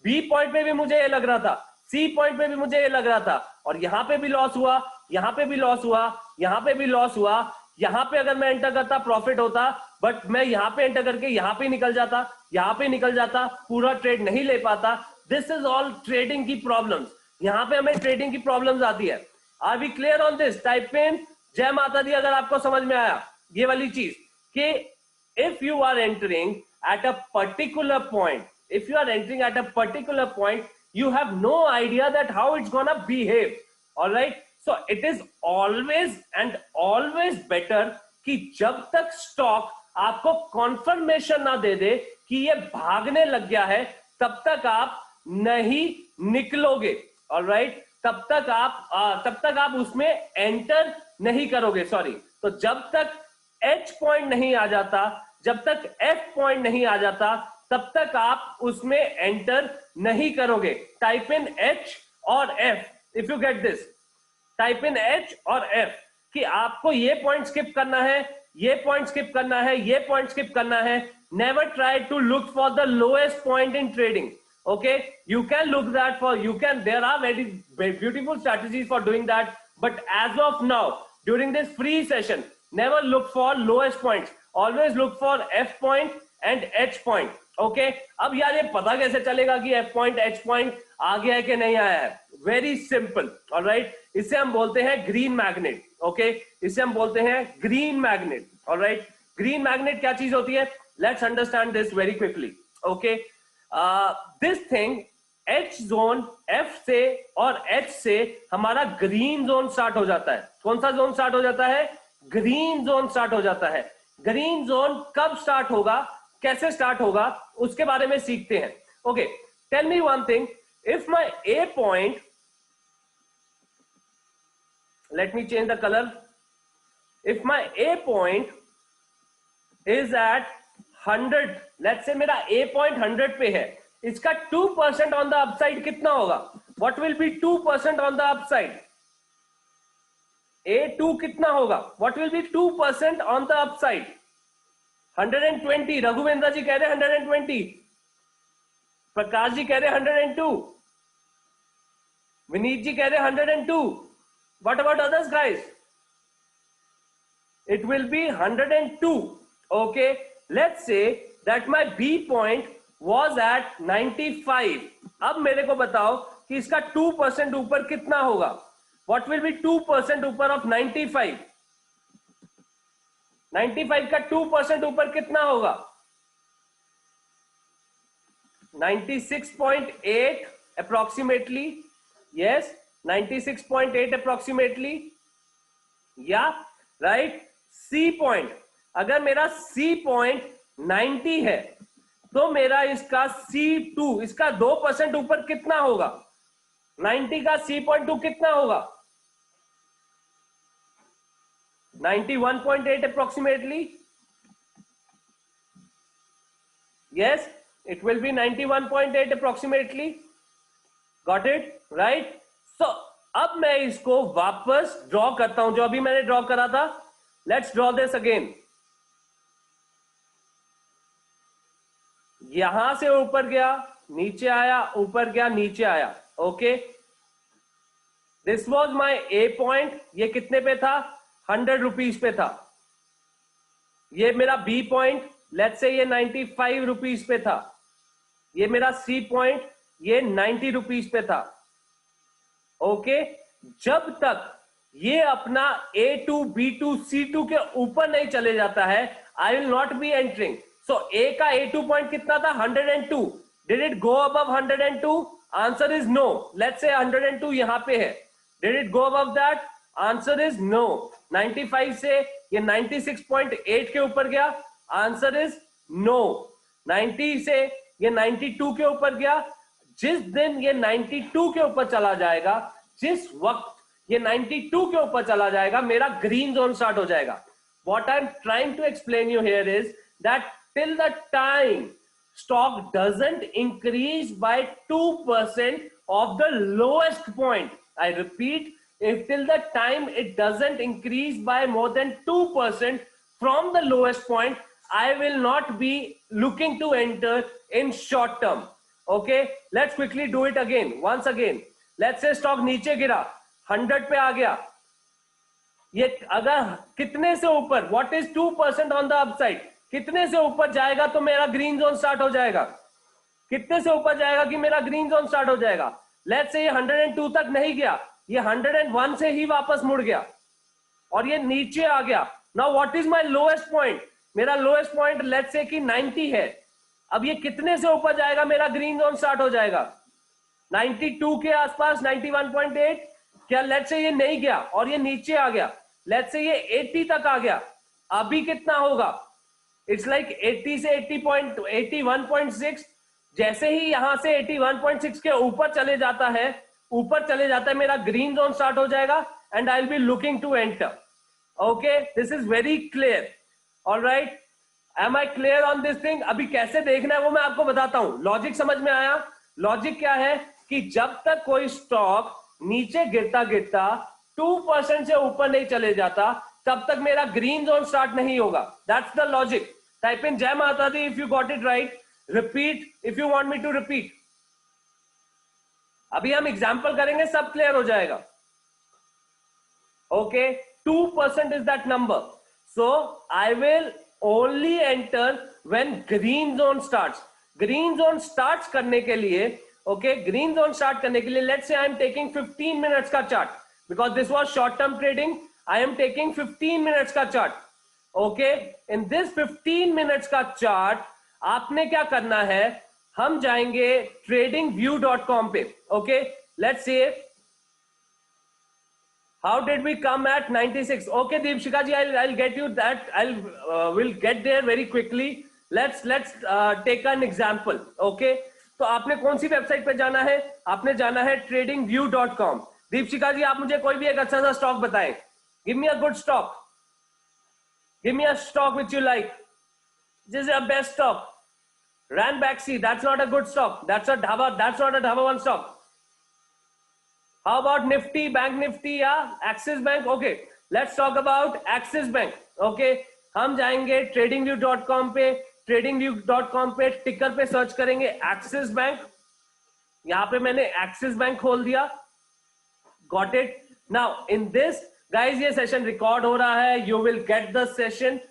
B पॉइंट पे भी मुझे ये लग रहा था, C पॉइंट पे भी मुझे ये लग रहा था, और यहां पे भी लॉस हुआ, यहां पे भी लॉस हुआ, यहां पे भी लॉस हुआ. यहां पे अगर मैं एंटर करता प्रॉफिट होता, बट मैं यहां पे एंटर करके यहां पे निकल जाता, यहां पे निकल जाता, पूरा ट्रेड नहीं ले पाता. दिस इज ऑल ट्रेडिंग की प्रॉब्लम्स. यहां पे हमें ट्रेडिंग की प्रॉब्लम्स आती है. Are we clear on this? Type in जय माता दी अगर आपको समझ में आया ये वाली चीज, कि if you are entering at a particular point, if you are entering at a particular point, you have no idea that how it's gonna behave. All right, so it is always and always better कि जब तक stock आपको conformation ना दे दे कि ये भागने लग गया है, तब तक आप नहीं निकलोगे. ऑल राइट, तब तक आप उसमें एंटर नहीं करोगे. सॉरी, तो जब तक H पॉइंट नहीं आ जाता, जब तक F पॉइंट नहीं आ जाता, तब तक आप उसमें एंटर नहीं करोगे. टाइप इन H और F if you get this. Type in H और F कि आपको ये पॉइंट स्किप करना है, ये पॉइंट स्किप करना है, ये पॉइंट स्किप करना है. Never try to look for the lowest point in trading. Okay, you can look that for, there are very beautiful strategies for doing that, but as of now during this free session, never look for lowest points, always look for F point and H point. Okay, अब यार ये पता कैसे चलेगा कि F point H point आ गया है कि नहीं आया है? Very simple. ऑलराइट, इसे हम बोलते हैं ग्रीन मैग्नेट. ओके, इसे हम बोलते हैं green magnet. Alright, green magnet क्या चीज होती है? Let's understand this very quickly. Okay, this thing H zone, F से और H से हमारा ग्रीन जोन स्टार्ट हो जाता है. कौन सा जोन स्टार्ट हो जाता है? ग्रीन जोन स्टार्ट हो जाता है. ग्रीन जोन कब स्टार्ट होगा? कैसे स्टार्ट होगा उसके बारे में सीखते हैं. Okay, tell me one thing, if my A point, let me change the color, if my A point is at 100, let's say मेरा A point 100 पे है, इसका 2% on the upside कितना होगा? What will be 2% on the upside? A2 कितना होगा? What will be 2% on the upside? 120. Raghuvendra ji कह रहे 120, प्रकाश जी कह रहे 102, विनीत जी कह रहे 102. What about others, guys? It will be 102. Okay, let's say that my B point was at 95. अब मेरे को बताओ कि इसका 2% ऊपर कितना होगा? What will be 2% ऊपर of 95? 95 का 2% ऊपर कितना होगा? 96.8 approximately. Yes, 96.8 approximately. Yeah, right. C point, अगर मेरा C point 90 है तो मेरा इसका C2, इसका 2% ऊपर कितना होगा? 90 का C.2 कितना होगा? 91.8 approximately. Yes, it will be 91.8 approximately. Got it? Right? So, अब मैं इसको वापस ड्रॉ करता हूं, जो अभी मैंने ड्रॉ करा था. Let's draw this again. यहां से ऊपर गया, नीचे आया, ऊपर गया, नीचे आया. Okay, this was my A point. ये कितने पे था? 100 रुपीज पे था. ये मेरा बी पॉइंट, लेट्स से ये 95 रुपीज पे था. ये मेरा सी पॉइंट, ये 90 रुपीज पे था. ओके, जब तक ये अपना A2, B2, C2 के ऊपर नहीं चले जाता है, I will not be entering. So A का A2 पॉइंट कितना था? 102. Did it go above 102? Answer is no. Let's say 102 यहां पे है. Did it go above that? Answer is no. 95 से ये 96.8 के ऊपर गया. Answer is no. 90 से ये 92 के ऊपर गया. जिस दिन ये 92 के ऊपर चला जाएगा, जिस वक्त ये 92 के ऊपर चला जाएगा, मेरा ग्रीन जोन स्टार्ट हो जाएगा. What I am trying to explain you here is that till the time stock doesn't increase by 2% of the lowest point, I repeat, if till the time it doesn't increase by more than 2% from the lowest point, I will not be looking to enter in short term. Okay, let's quickly do it again. Once again, let's say stock नीचे गिरा, 100 पे आ गया. ये अगर कितने से ऊपर, what is 2% on the upside, कितने से ऊपर जाएगा तो मेरा ग्रीन जोन स्टार्ट हो जाएगा? कितने से ऊपर जाएगा कि मेरा ग्रीन जोन स्टार्ट हो जाएगा? लेट्स से ये 102 तक नहीं गया, ये 101 से ही वापस मुड़ गया और ये नीचे आ गया. Now what is my lowest point? मेरा लोएस्ट पॉइंट लेट्स से कि 90 है. अब ये कितने से ऊपर जाएगा मेरा ग्रीन जोन स्टार्ट हो जाएगा? 92 के आसपास, 91.8. क्या लेट्स से ये नहीं गया और ये नीचे आ गया, लेट्स से ये 80 तक आ गया, अभी कितना होगा? इट्स लाइक 80 से 81.6. जैसे ही यहां से 81.6 के ऊपर चले जाता है, मेरा ग्रीन जोन स्टार्ट हो जाएगा and I will be looking to enter. Okay, this is very clear. Alright, am I clear on this thing? अभी कैसे देखना है वो मैं आपको बताता हूं. लॉजिक समझ में आया? लॉजिक क्या है कि जब तक कोई स्टॉक नीचे गिरता गिरता 2% से ऊपर नहीं चले जाता, तब तक मेरा ग्रीन जोन स्टार्ट नहीं होगा. That's the logic. Type in जय माता दी if you got it right. Repeat if you want me to repeat. अभी हम एग्जांपल करेंगे, सब क्लियर हो जाएगा. Okay, 2% is that number. So I will only enter when green zone starts. Green zone start करने के लिए, ओके, ग्रीन जोन स्टार्ट करने के लिए let's say I am taking 15 minutes का chart, because this was short term trading. I am taking 15 minutes का चार्ट. Okay, in this 15 minutes का चार्ट आपने क्या करना है, हम जाएंगे tradingview.com पे. Okay, let's see how did we come at 96. Okay Deepshika ji, I'll get you that. I'll will get there very quickly. Let's take an example. Okay, तो आपने कौन सी वेबसाइट पे जाना है? आपने जाना है tradingview.com. दीपशिका जी, आप मुझे कोई भी एक अच्छा सा स्टॉक बताएं. Give me a good stock. Give me a stock which you like. This is a best stock. Ranbaxy, that's not a good stock. That's not a Dhaba one stock. How about Nifty, Bank Nifty, yeah, Axis Bank? Okay, let's talk about Axis Bank. Okay, हम जाएंगे tradingview.com पे. tradingview.com पे टिकर पे search करेंगे Axis Bank. यहाँ पे मैंने Axis Bank खोल दिया. Got it? Now in this, guys, ये सेशन रिकॉर्ड हो रहा है. You will get the session.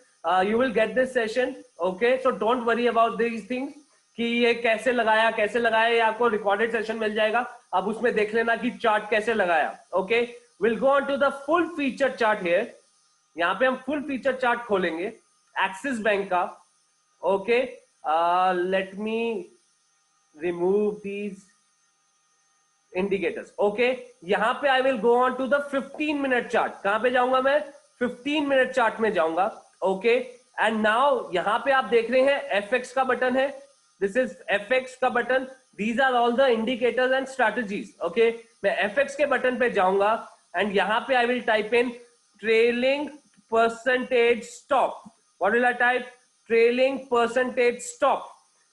You will get this session. Okay, so don't worry about these things कि ये कैसे लगाया, ये आपको रिकॉर्डेड सेशन मिल जाएगा. अब उसमें देख लेना कि चार्ट कैसे लगाया. Okay, will go on to the full feature chart here. यहाँ पे हम फुल फीचर चार्ट खोलेंगे एक्सिस बैंक का. Okay, let me remove these indicators. Okay, यहाँ पे I will go on to the 15 minute chart. कहां पे जाऊंगा मैं? 15 मिनट चार्ट में जाऊंगा. ओके, एंड नाउ यहाँ पे आप देख रहे हैं एफएक्स का बटन है. दिस इज एफएक्स का button. These are all the indicators and strategies. Okay, मैं एफएक्स के बटन पे जाऊंगा एंड यहाँ पे I will type in trailing percentage stop. What will I type? Trailing percentage stop.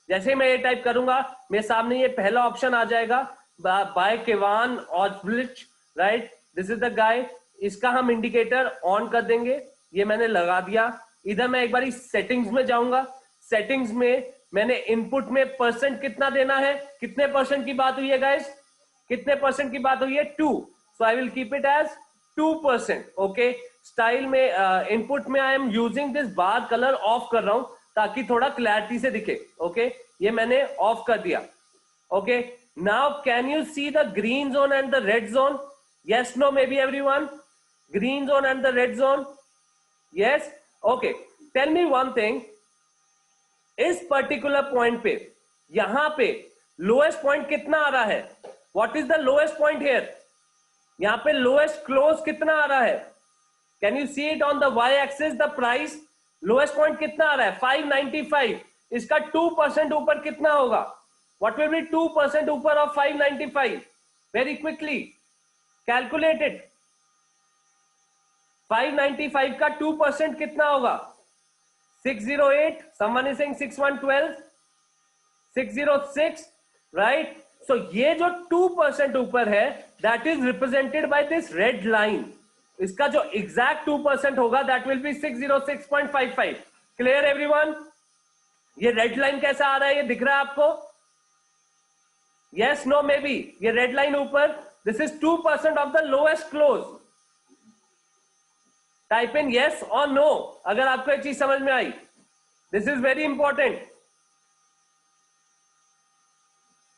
जैसे मैं ये टाइप करूंगा मेरे सामने ये पहला ऑप्शन आ जाएगा, बाय केवान ऑस्ब्लिच. Right, this is the guy. इसका हम इंडिकेटर ऑन कर देंगे. ये मैंने लगा दिया. इधर मैं एक बार सेटिंग्स में जाऊंगा. सेटिंग्स में मैंने इनपुट में परसेंट कितना देना है. कितने परसेंट की बात हुई है गाइस? कितने परसेंट की बात हुई है? 2. So I will keep it as 2%. Okay, style में इनपुट में I am using this bar colour off कर रहा हूं ताकि थोड़ा क्लैरिटी से दिखे. ओके, ये मैंने ऑफ कर दिया. Okay, now can you see the green zone and the red zone? Yes, no, maybe everyone. Green zone and the red zone. Yes. Okay, tell me one thing. इस particular point पे यहां पे lowest point कितना आ रहा है? What is the lowest point here? यहां पे लोएस्ट क्लोज कितना आ रहा है? Can you see it on the Y axis? The price lowest point कितना आ रहा है? 595. इसका 2% ऊपर कितना होगा? व्हाट विल बी 2% ऊपर of 595? Very quickly calculate it. 595 का 2% कितना होगा? 608. someone is saying 6112. 606. right? so ये जो 2% ऊपर है that is represented by this red line. इसका जो exact 2% होगा that will be 606.55. clear everyone? ये रेड लाइन कैसा आ रहा है? ये दिख रहा है आपको? yes, no, maybe. ये रेड लाइन ऊपर, this is 2% of the lowest close. Type in yes और no अगर आपको एक चीज समझ में आई. This is very important.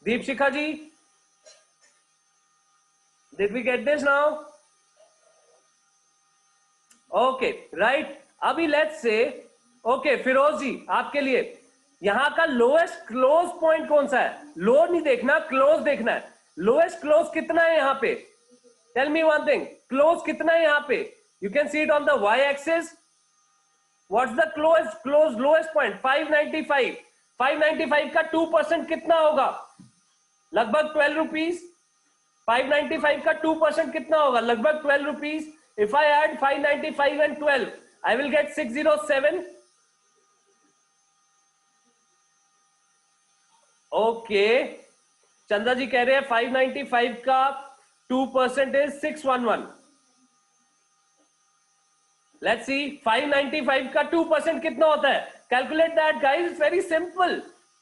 Deepshikha ji, did we get this now? Okay, right. अभी let's say okay Firoz ji, आपके लिए यहां का लोएस्ट क्लोज पॉइंट कौन सा है? लो नहीं देखना, क्लोज देखना है. लोएस्ट क्लोज कितना है यहां पे? Tell me one thing, close कितना है यहां पे? You can see it on the y-axis. What's the lowest point? 595. 595 का 2% कितना होगा? लगभग 12 रुपीज. 595 का 2% कितना होगा? लगभग 12 rupees. If I add 595 and 12, I will get 607. Okay. Chandra जी कह रहे हैं 595 का 2% is 611. Let's see 595 का 2% कितना होता है? Calculate that guys, it's very simple.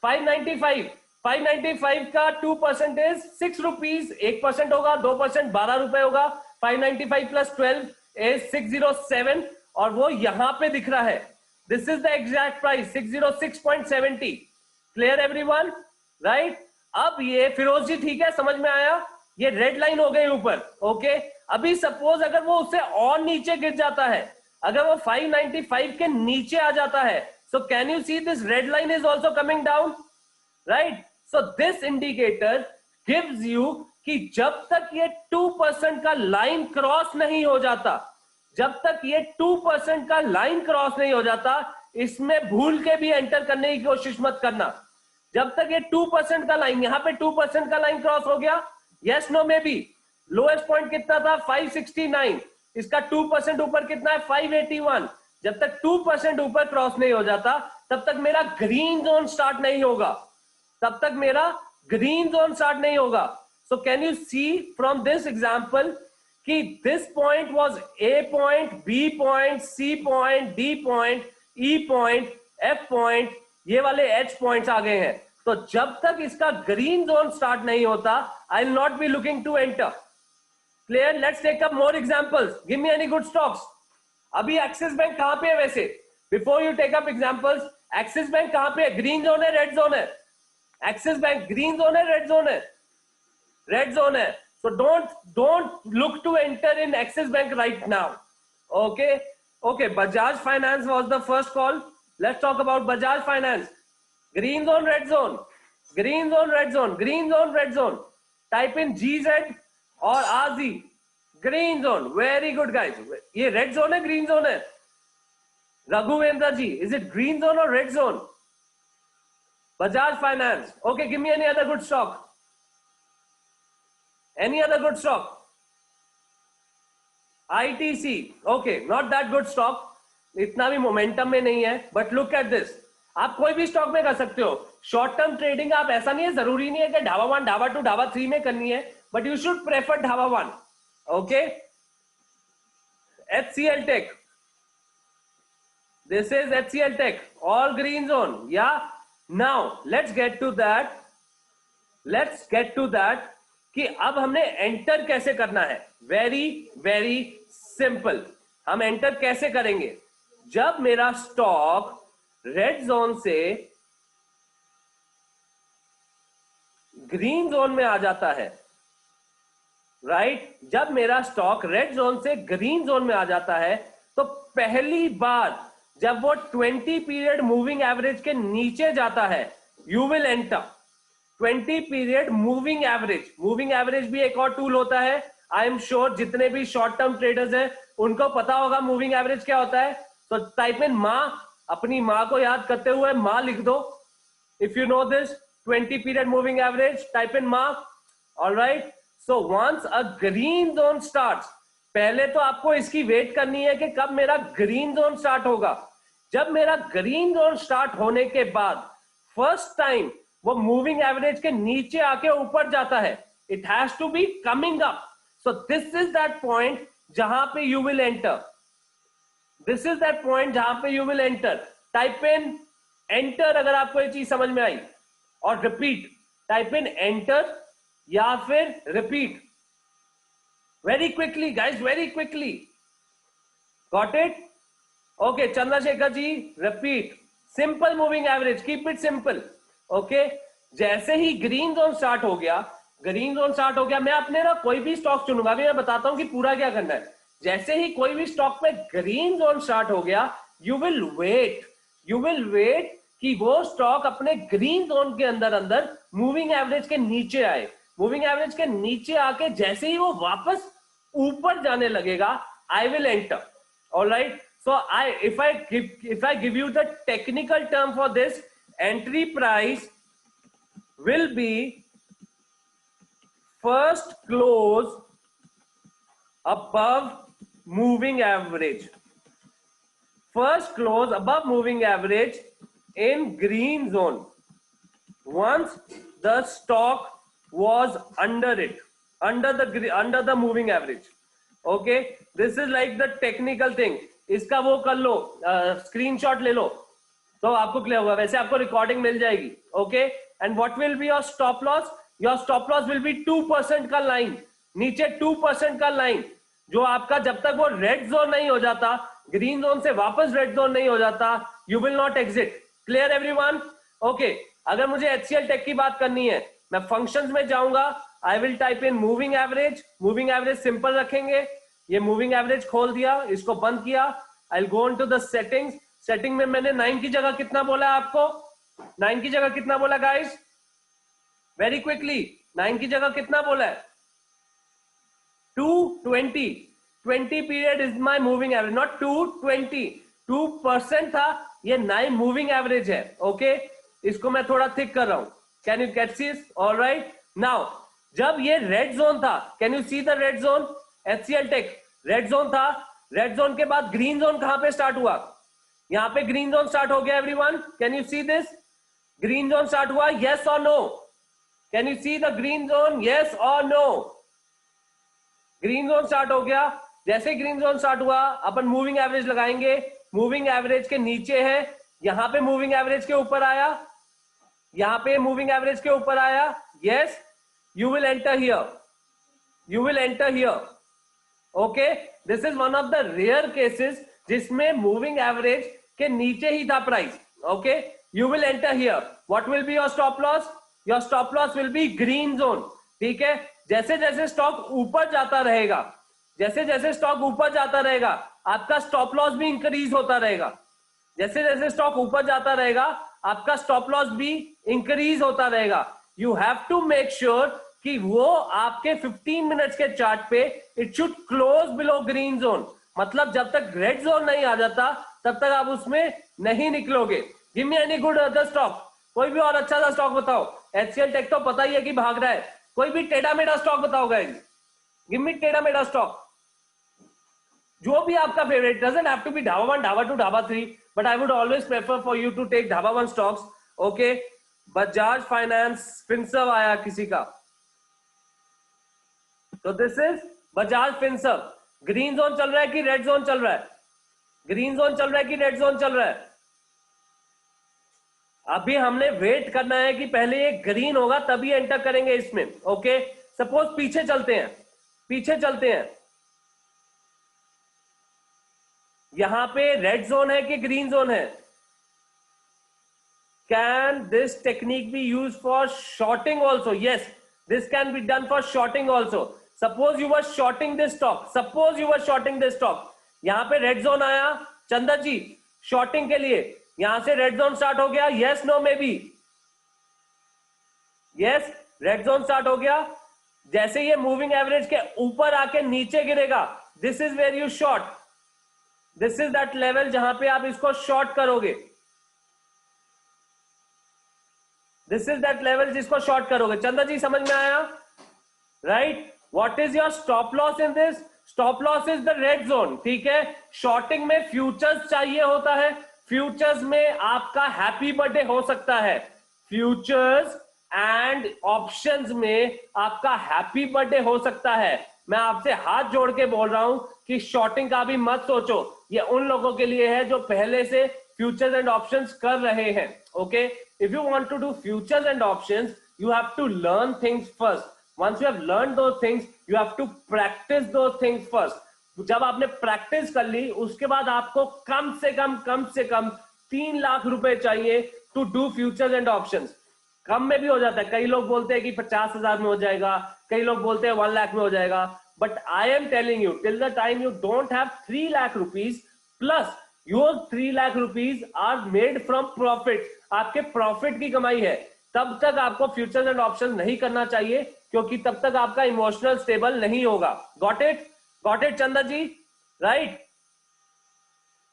595 का 2% is 6 rupees. 1% होगा, 2% 12 रुपए होगा. 595 plus 12 is 607 और वो यहां पे दिख रहा है. This is the exact price 606.70. Clear everyone? Right? अब ये फिरोज जी ठीक है, समझ में आया? ये रेड लाइन हो गई ऊपर. ओके, अभी सपोज अगर वो उससे और नीचे गिर जाता है, अगर वो 595 के नीचे आ जाता है, so can you see this red line is also coming down, right? so this indicator gives you कि जब तक ये 2% का लाइन क्रॉस नहीं हो जाता, जब तक ये 2% का लाइन क्रॉस नहीं हो जाता, इसमें भूल के भी एंटर करने की कोशिश मत करना। जब तक ये 2% का लाइन, यहां पे 2% का लाइन क्रॉस हो गया, yes no maybe, lowest point कितना था 569, इसका 2% ऊपर कितना है 581। जब तक 2% ऊपर क्रॉस नहीं हो जाता तब तक मेरा ग्रीन जोन स्टार्ट नहीं होगा, तब तक मेरा ग्रीन जोन स्टार्ट नहीं होगा। So can you see from this example कि this point was A point, B point, C point, D point, E point, F point, ये वाले एच पॉइंट्स आ गए हैं। तो जब तक इसका ग्रीन जोन स्टार्ट नहीं होता, I will not be looking to enter. Clear? Let's take up more examples. Give me any good stocks. अभी एक्सिस बैंक कहां पे है वैसे? Before you take up examples, Axis Bank कहां पे है? ग्रीन जोन है, रेड जोन है? एक्सिस बैंक ग्रीन जोन है, रेड जोन है? रेड जोन है। So don't look to enter in Axis Bank right now. Okay. Bajaj Finance was the first call. Let's talk about Bajaj Finance. Green zone, red zone. Green zone, red zone. Green zone, red zone. Type in GZ or RZ. Green zone. Very good, guys. ये red zone है, green zone है? Raghavendra ji, is it green zone or red zone? Bajaj Finance. Okay, give me any other good stock. Any other good stock? ITC. Okay, not that good stock. इतना भी momentum में नहीं है, but look at this. आप कोई भी stock में कर सकते हो शॉर्ट टर्म ट्रेडिंग। आप ऐसा नहीं है, जरूरी नहीं है कि ढाबा 1, ढाबा 2, ढाबा 3 में करनी है, but you should prefer dhaba 1। Okay, HCL Tech. This is HCL Tech, all green zone. Yeah. Now let's get to that. कि अब हमने एंटर कैसे करना है। Very very simple. हम एंटर कैसे करेंगे? जब मेरा स्टॉक रेड जोन से ग्रीन जोन में आ जाता है, राइट? जब मेरा स्टॉक रेड जोन से ग्रीन जोन में आ जाता है, तो पहली बार जब वो 20 पीरियड मूविंग एवरेज के नीचे जाता है, you will enter. 20 period moving average. Moving average भी एक और टूल होता है। आई एम श्योर जितने भी शॉर्ट टर्म ट्रेडर्स हैं उनको पता होगा मूविंग एवरेज क्या होता है। तो टाइप इन माँ, अपनी माँ को याद करते हुए माँ लिख दो। If you know this 20 period moving average, type in माँ। Alright, so once a green zone starts, पहले तो आपको इसकी वेट करनी है कि कब मेरा ग्रीन जोन स्टार्ट होगा। जब मेरा ग्रीन जोन स्टार्ट होने के बाद फर्स्ट टाइम वो मूविंग एवरेज के नीचे आके ऊपर जाता है, it has to be coming up. So this is that point जहां पे you will enter. This is that point जहां पे you will enter. Type in enter अगर आपको ये चीज समझ में आई, और रिपीट। टाइप इन एंटर या फिर repeat. Very quickly guys, very quickly. Got it? Okay, Chandrashekhar ji, repeat. Simple moving average, keep it simple. Okay, जैसे ही ग्रीन जोन स्टार्ट हो गया, मैं अपने ना कोई भी स्टॉक चुनूंगा। अभी मैं बताता हूं कि पूरा क्या करना है। जैसे ही कोई भी स्टॉक में ग्रीन जोन स्टार्ट हो गया, यू विल वेट कि वो स्टॉक अपने ग्रीन जोन के अंदर मूविंग एवरेज के नीचे आए। मूविंग एवरेज के नीचे आके जैसे ही वो वापस ऊपर जाने लगेगा, I will enter. Alright, so if I give you the technical term for this, entry price will be first close above moving average. First close above moving average in green zone once the stock was under it, under the moving average. Okay, this is like the technical thing. इसका वो कर लो, screenshot ले लो तो आपको clear होगा। वैसे आपको recording मिल जाएगी। Okay, and what will be your stop loss? Your stop loss will B 2% का लाइन, नीचे 2% का लाइन, जो आपका जब तक वो रेड जोन नहीं हो जाता, ग्रीन जोन से वापस रेड जोन नहीं हो जाता, you will not exit. Clear everyone? Okay, अगर मुझे HCL टेक की बात करनी है, मैं फंक्शंस में जाऊंगा, आई will type in moving average. Moving average simple रखेंगे। ये मूविंग एवरेज खोल दिया, इसको बंद किया। आई will go into the settings. Setting में मैंने 9 की जगह कितना बोला है आपको? 9 की जगह कितना बोला गाइस? वेरी क्विकली, 9 की जगह कितना बोला है? 220 period is my moving average, not 220। 2% था, ये 9 मूविंग एवरेज है. ओके, इसको मैं थोड़ा थिक कर रहा हूं. Can you catch this? Alright. Now जब ये रेड जोन था, can you see the red zone? HCL tech red zone था. रेड जोन के बाद ग्रीन जोन कहां पे स्टार्ट हुआ? यहां पे ग्रीन जोन स्टार्ट हो गया. Everyone can you see this? Green zone start हुआ. यस और no? Can you see the green zone? Yes और नो? ग्रीन जोन स्टार्ट हो गया. जैसे ग्रीन जोन स्टार्ट हुआ अपन मूविंग एवरेज लगाएंगे. मूविंग एवरेज के नीचे है, यहां पे मूविंग एवरेज के ऊपर आया, यहां पे मूविंग एवरेज के ऊपर आया. Yes, you will enter here, you will enter here. Okay, this is one of the rare cases जिसमें मूविंग एवरेज के नीचे ही था price. Okay, you will enter here. What will be your stop loss? Your stop loss will be green zone. ठीक है, जैसे जैसे stock ऊपर जाता रहेगा, जैसे जैसे स्टॉक ऊपर जाता रहेगा, आपका स्टॉप लॉस भी इंक्रीज होता रहेगा. जैसे जैसे स्टॉक ऊपर जाता रहेगा, आपका स्टॉप लॉस भी इंक्रीज होता रहेगा. You have to make sure कि वो आपके 15 मिनट्स के चार्ट पे it should close below green zone. मतलब जब तक रेड जोन नहीं आ जाता तब तक आप उसमें नहीं निकलोगे. Give me any good other stock. कोई भी और अच्छा सा स्टॉक बताओ. HCL टेक तो पता ही है कि भाग रहा है. कोई भी टेढ़ा मेढ़ा स्टॉक बताओ गाइस. गिव मी टेढ़ा मेढ़ा स्टॉक. जो भी आपका favourite. Doesn't have to be ढाबा 1, ढाबा 2, ढाबा 3, but I would always prefer for you to take ढाबा 1 स्टॉक्स. ओके, बजाज फाइनेंस, फिनसर्व आया किसी का, तो this is Bajaj Finserv. Green zone चल रहा है कि रेड जोन चल रहा है? ग्रीन जोन चल रहा है कि रेड जोन चल रहा है? अभी हमने वेट करना है कि पहले ये ग्रीन होगा तभी एंटर करेंगे इसमें. ओके, सपोज पीछे चलते हैं, पीछे चलते हैं. यहां पे रेड जोन है कि ग्रीन जोन है? Can this technique be use for shorting also? Yes, this can be done for shorting also. Suppose you were shorting this stock, suppose you were shorting this stock. यहां पे red zone आया चंदन जी shorting के लिए. यहां से red zone start हो गया. Yes, no, maybe? Yes, red zone start हो गया. जैसे ये मूविंग एवरेज के ऊपर आके नीचे गिरेगा, this is where you short. This is that level जहां पे आप इसको शॉर्ट करोगे. दिस इज दैट लेवल जिसको शॉर्ट करोगे. चंदा जी समझ में आया? Right. What is your stop loss in this? Stop loss is the red zone. ठीक है, शॉर्टिंग में फ्यूचर्स चाहिए होता है. फ्यूचर्स में आपका हैप्पी बर्थडे हो सकता है. फ्यूचर्स एंड ऑप्शंस में आपका हैप्पी बर्थडे हो सकता है. मैं आपसे हाथ जोड़ के बोल रहा हूं कि शॉर्टिंग का भी मत सोचो. ये उन लोगों के लिए है जो पहले से फ्यूचर्स एंड ऑप्शंस कर रहे हैं. Okay, if you want to do futures and options, you have to learn things first. Once you have learned those things, you have to practice those things first. जब आपने practice कर ली, उसके बाद आपको कम से कम 3 लाख रुपए चाहिए to do futures and options. कम में भी हो जाता है. कई लोग बोलते हैं कि 50,000 में हो जाएगा, कई लोग बोलते हैं 1 लाख में हो जाएगा. But I am telling you, till the time you don't have 3 lakh rupees plus your 3 lakh rupees are made from profit, आपके प्रॉफिट की कमाई है, तब तक आपको फ्यूचर्स एंड ऑप्शन नहीं करना चाहिए, क्योंकि तब तक आपका इमोशनल स्टेबल नहीं होगा. Got it? Got it Chanda ji? Right.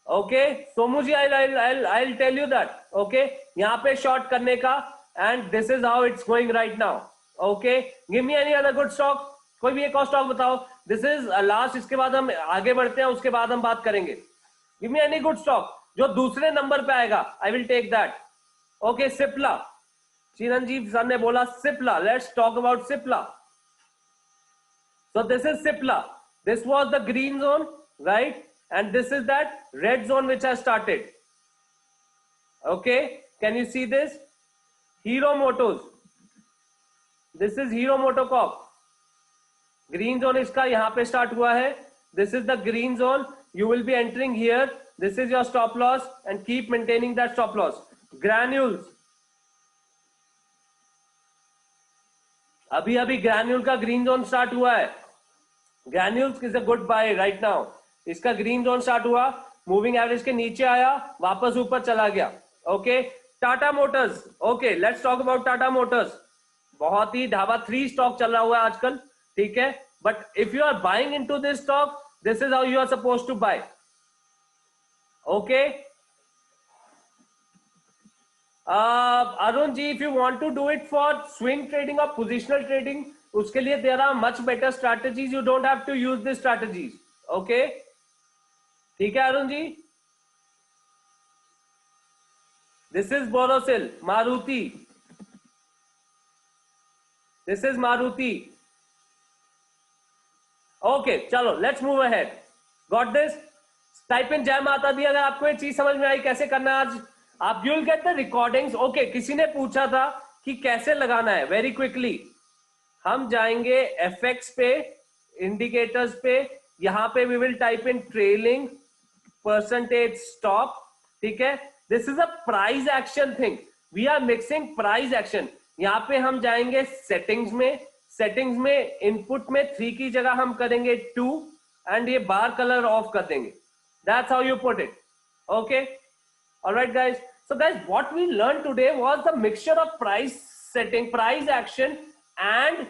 Okay, Somu ji, I tell you that. Okay, यहां पे शॉर्ट करने का, and this is how it's going right now. Okay, give me any other good stock. कोई भी एक और स्टॉक बताओ. दिस इज लास्ट, इसके बाद हम आगे बढ़ते हैं, उसके बाद हम बात करेंगे. Give me any good stock जो दूसरे नंबर पे आएगा. I will take that. Okay, Cipla. Chiranjeev sir ने बोला Cipla. Let's talk about Cipla. So this is Cipla. This was the green zone, right? And this is that red zone which has started. Okay, can you see this? Hero Motors. This is Hero Motocorp. Green zone इसका यहाँ पे start हुआ है. This is the green zone. You will be entering here. This is your stop loss and keep maintaining that stop loss. Granules. अभी अभी granule का green zone start हुआ है. Granules is a good buy right now. इसका green zone start हुआ, moving average के नीचे आया, वापस ऊपर चला गया. Okay, Tata Motors. Okay, let's talk about Tata Motors. बहुत ही ढाबा 3 स्टॉक चल रहा हुआ है आजकल. ठीक है, but if you are buying into this stock, this is how you are supposed to buy. Okay, Arun ji, if you want to do it for swing trading और पोजिशनल ट्रेडिंग, उसके लिए there are much better strategies, you don't have to use this strategies. Okay, ठीक है Arun ji. This is Borosil, Maruti, this is Maruti. Okay, चलो let's move ahead. Got this? Type in जय माता दी अगर आपको ये चीज समझ में आई कैसे करना है आज. आप you will get the recordings. Okay, किसी ने पूछा था कि कैसे लगाना है. वेरी क्विकली हम जाएंगे एफएक्स पे, इंडिकेटर्स पे. यहां पे we will type in trailing percentage stop. ठीक है, this is a price action thing. We are mixing price action. यहां पे हम जाएंगे सेटिंग्स में. सेटिंग्स में इनपुट में 3 की जगह हम करेंगे 2 एंड ये बार कलर ऑफ कर देंगे. That's how you put it. Okay, alright guys. So guys, what we learned today was the mixture of price setting, price action and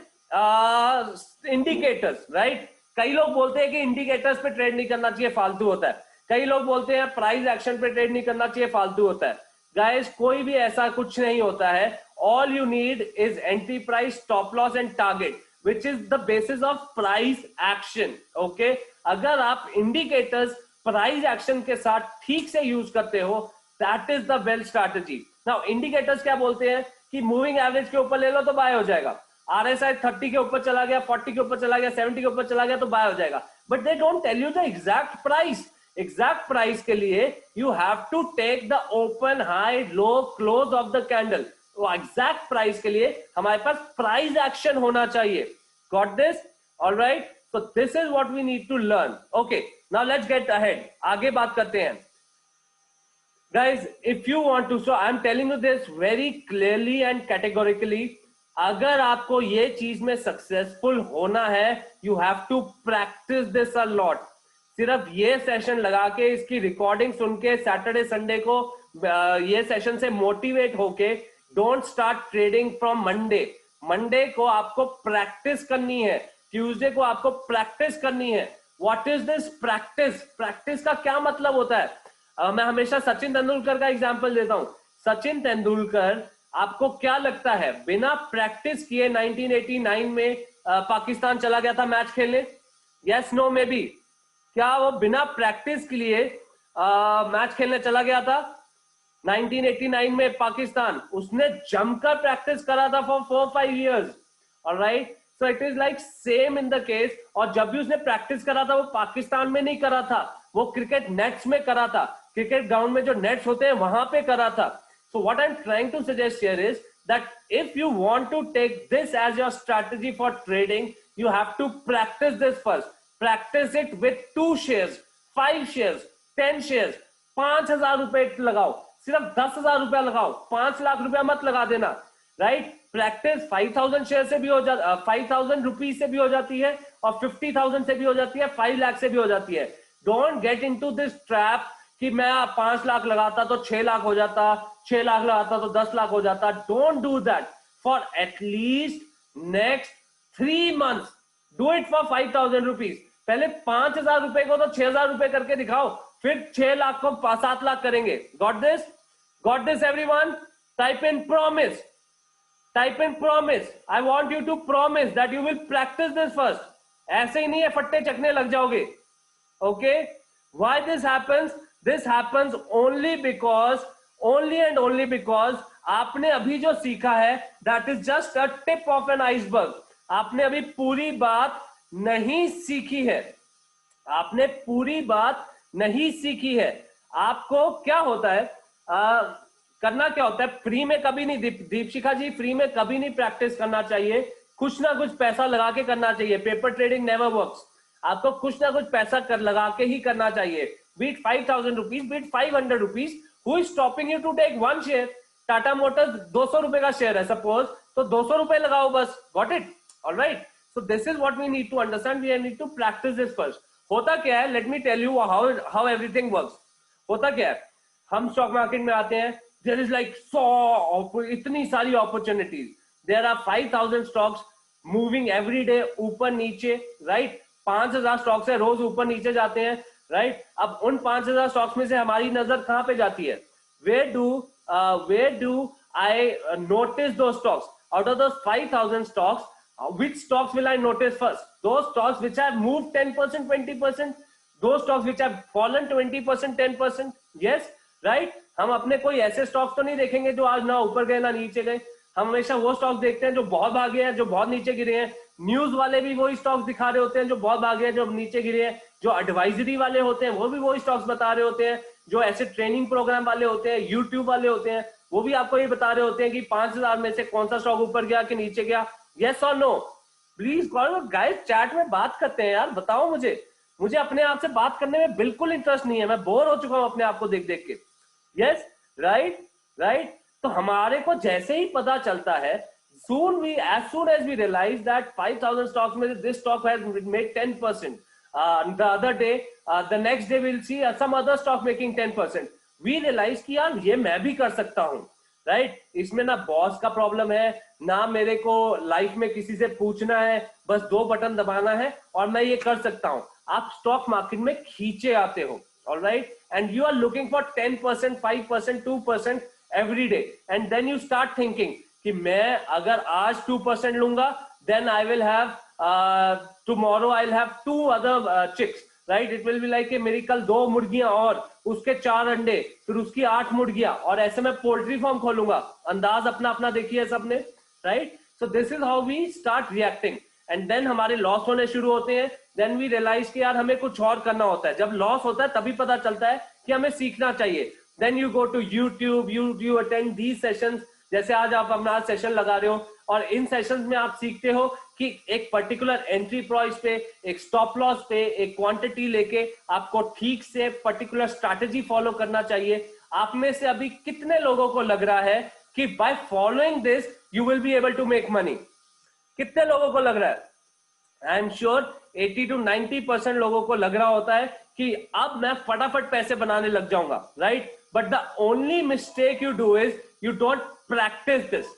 indicators, right? कई लोग बोलते हैं कि इंडिकेटर्स पे ट्रेड नहीं करना चाहिए, फालतू होता है. कई लोग बोलते हैं प्राइस एक्शन पे ट्रेड नहीं करना चाहिए, फालतू होता है. गाइस, कोई भी ऐसा कुछ नहीं होता है. All you need is entry price, stop loss and target, which is the basis of price action. Okay, अगर आप इंडिकेटर्स प्राइस एक्शन के साथ ठीक से यूज करते हो, that is the well strategy. Now indicators क्या बोलते हैं कि मूविंग एवरेज के ऊपर ले लो तो बाय हो जाएगा. आरएसआई 30 के ऊपर चला गया, 40 के ऊपर चला गया, 70 के ऊपर चला गया तो बाय हो जाएगा. But they don't tell you the exact price. Exact price के लिए you have to take the open, high, low, close of the candle. तो एग्जैक्ट प्राइस के लिए हमारे पास प्राइस एक्शन होना चाहिए. Got this? Alright, so this is what we need to learn. Okay, now let's get ahead. आगे बात करते हैं. Guys, if you want to, so I'm telling you this very clearly and categorically. अगर आपको ये चीज में सक्सेसफुल होना है, you have to practice this a lot. सिर्फ ये सेशन लगा के, इसकी रिकॉर्डिंग सुन के, सैटरडे संडे को ये सेशन से मोटिवेट होके, don't start trading from Monday. Monday को आपको प्रैक्टिस करनी है, ट्यूसडे को आपको प्रैक्टिस करनी है. What is this practice? Practice का क्या मतलब होता है? मैं हमेशा सचिन तेंदुलकर का एग्जांपल देता हूं. सचिन तेंदुलकर, आपको क्या लगता है बिना प्रैक्टिस किए 1989 में पाकिस्तान चला गया था मैच खेलने? Yes, no, maybe. क्या वो बिना प्रैक्टिस के लिए मैच खेलने चला गया था 1989 में पाकिस्तान? उसने जमकर प्रैक्टिस करा था for 4-5 years. Alright, so it is like same in the case. और जब भी उसने प्रैक्टिस करा था, वो पाकिस्तान में नहीं करा था, वो क्रिकेट नेट्स में करा था. क्रिकेट ग्राउंड में जो नेट्स होते हैं वहां पे करा था. So what I am trying to suggest here is that if you want to take this as your strategy for trading, you have to practice this first. Practice it with 2 shares, 5 shares, 10 shares. 5,000 रुपए लगाओ, सिर्फ 10,000 रुपया लगाओ, 5 लाख रुपया मत लगा देना. Right, practice 5,000 share से भी हो जाती, 5,000 रुपीज से भी हो जाती है, और 50,000 से भी हो जाती है, 5 लाख से भी हो जाती है. Don't get into this trap कि मैं 5 लाख लगाता तो 6 लाख हो जाता, 6 लाख लगाता तो 10 लाख हो जाता. Don't do that. For at least next 3 months do it for 5,000 rupees. पहले 5,000 रुपए को तो 6,000 रुपए करके दिखाओ, फिर 6 लाख को 7 लाख करेंगे. Got this? Got this everyone? Type in promise. Type in promise. I want you to promise that you will practice this first. ऐसे ही नहीं है फट्टे चकने लग जाओगे. Okay, why this happens? This happens only and only because आपने अभी जो सीखा है that is just a tip of an iceberg. आपने अभी पूरी बात नहीं सीखी है. आपने पूरी बात नहीं सीखी है. आपको क्या होता है, करना क्या होता है? फ्री में कभी नहीं, दीपशिखा जी, फ्री में कभी नहीं प्रैक्टिस करना चाहिए. कुछ ना कुछ पैसा लगा के करना चाहिए. Paper trading never works. आपको कुछ ना कुछ पैसा लगा के ही करना चाहिए. Beat 5,000 rupees, beat 500 rupees. Who is stopping you to take 1 share? Tata Motors 200 रुपए का शेयर है सपोज, तो 200 रुपए लगाओ बस. Got it? Alright, so this is what we need to understand. We need to practice this first. होता क्या है, let me tell you how everything works. होता क्या है, हम स्टॉक मार्केट में आते हैं, देयर इज लाइक 100, इतनी सारी opportunities. There are 5,000 stocks moving every day, ऊपर नीचे. राइट, 5,000 स्टॉक्स है, रोज ऊपर नीचे जाते हैं. राइट, अब उन 5,000 स्टॉक्स में से हमारी नजर कहां पे जाती है? Where do where do I notice those stocks? Out of those 5,000 stocks, which stocks will I notice first? Those stocks which have moved 10%, 20%, those stocks which have fallen 20%, 10%. Yes, right? हम अपने कोई ऐसे स्टॉक्स तो नहीं देखेंगे जो आज ना ऊपर गए ना नीचे गए. हम हमेशा वो स्टॉक्स देखते हैं जो बहुत भागे हैं, जो बहुत नीचे गिरे हैं. न्यूज वाले भी वही स्टॉक्स दिखा रहे होते हैं जो बहुत भागे हैं, जो नीचे गिरे हैं. जो एडवाइजरी वाले होते हैं वो भी वही स्टॉक्स बता रहे होते हैं. जो ऐसे ट्रेनिंग प्रोग्राम वाले होते हैं, यूट्यूब वाले होते हैं, वो भी आपको ये बता रहे होते हैं कि 5,000 में से कौन सा स्टॉक ऊपर गया कि नीचे गया. यस और नो? प्लीज गाइस चैट में बात करते हैं यार. बताओ मुझे अपने आप से बात करने में बिल्कुल इंटरेस्ट नहीं है. मैं बोर हो चुका हूं अपने आप को देख देख के. Yes, right. तो हमारे को जैसे ही पता चलता है, as soon as we realize that 5,000 stocks में this stock has made 10%, the other day, the next day we'll see some other stock making 10%. We realize कि यार ये मैं भी कर सकता हूँ, राइट. इसमें ना बॉस का प्रॉब्लम है, ना मेरे को लाइफ में किसी से पूछना है, बस 2 बटन दबाना है और मैं ये कर सकता हूँ. आप स्टॉक मार्केट में खींचे आते हो, alright, and you are looking for 10%, 5%, 2% every day, and then you start thinking कि मैं अगर आज 2% लूंगा, then I will have tomorrow I'll have 2 other chicks, right? It will be like कि मेरी कल 2 मुर्गियां और उसके 4 अंडे, फिर उसकी 8 मुर्गियां, और ऐसे मैं पोल्ट्री फार्म खोलूंगा. अंदाज अपना अपना देखिए सबने, right. So this is how we start reacting, and then हमारे लॉस होने शुरू होते हैं. देन वी रियलाइज कि यार हमें कुछ और करना होता है. जब लॉस होता है तभी पता चलता है कि हमें सीखना चाहिए. Then you go to YouTube, you attend these sessions. जैसे आज आप अपना सेशन लगा रहे हो, और इन सेशंस में आप सीखते हो कि एक पर्टिकुलर एंट्री प्राइस पे, एक स्टॉप लॉस पे, एक क्वांटिटी लेके आपको ठीक से पर्टिकुलर स्ट्रैटेजी फॉलो करना चाहिए. आप में से अभी कितने लोगों को लग रहा है कि by following this you will be able to make money? कितने लोगों को लग रहा है? आई एम श्योर 80 to 90% लोगों को लग रहा होता है कि अब मैं फटाफट पैसे बनाने लग जाऊंगा, right. But the only mistake you do is you don't practice this,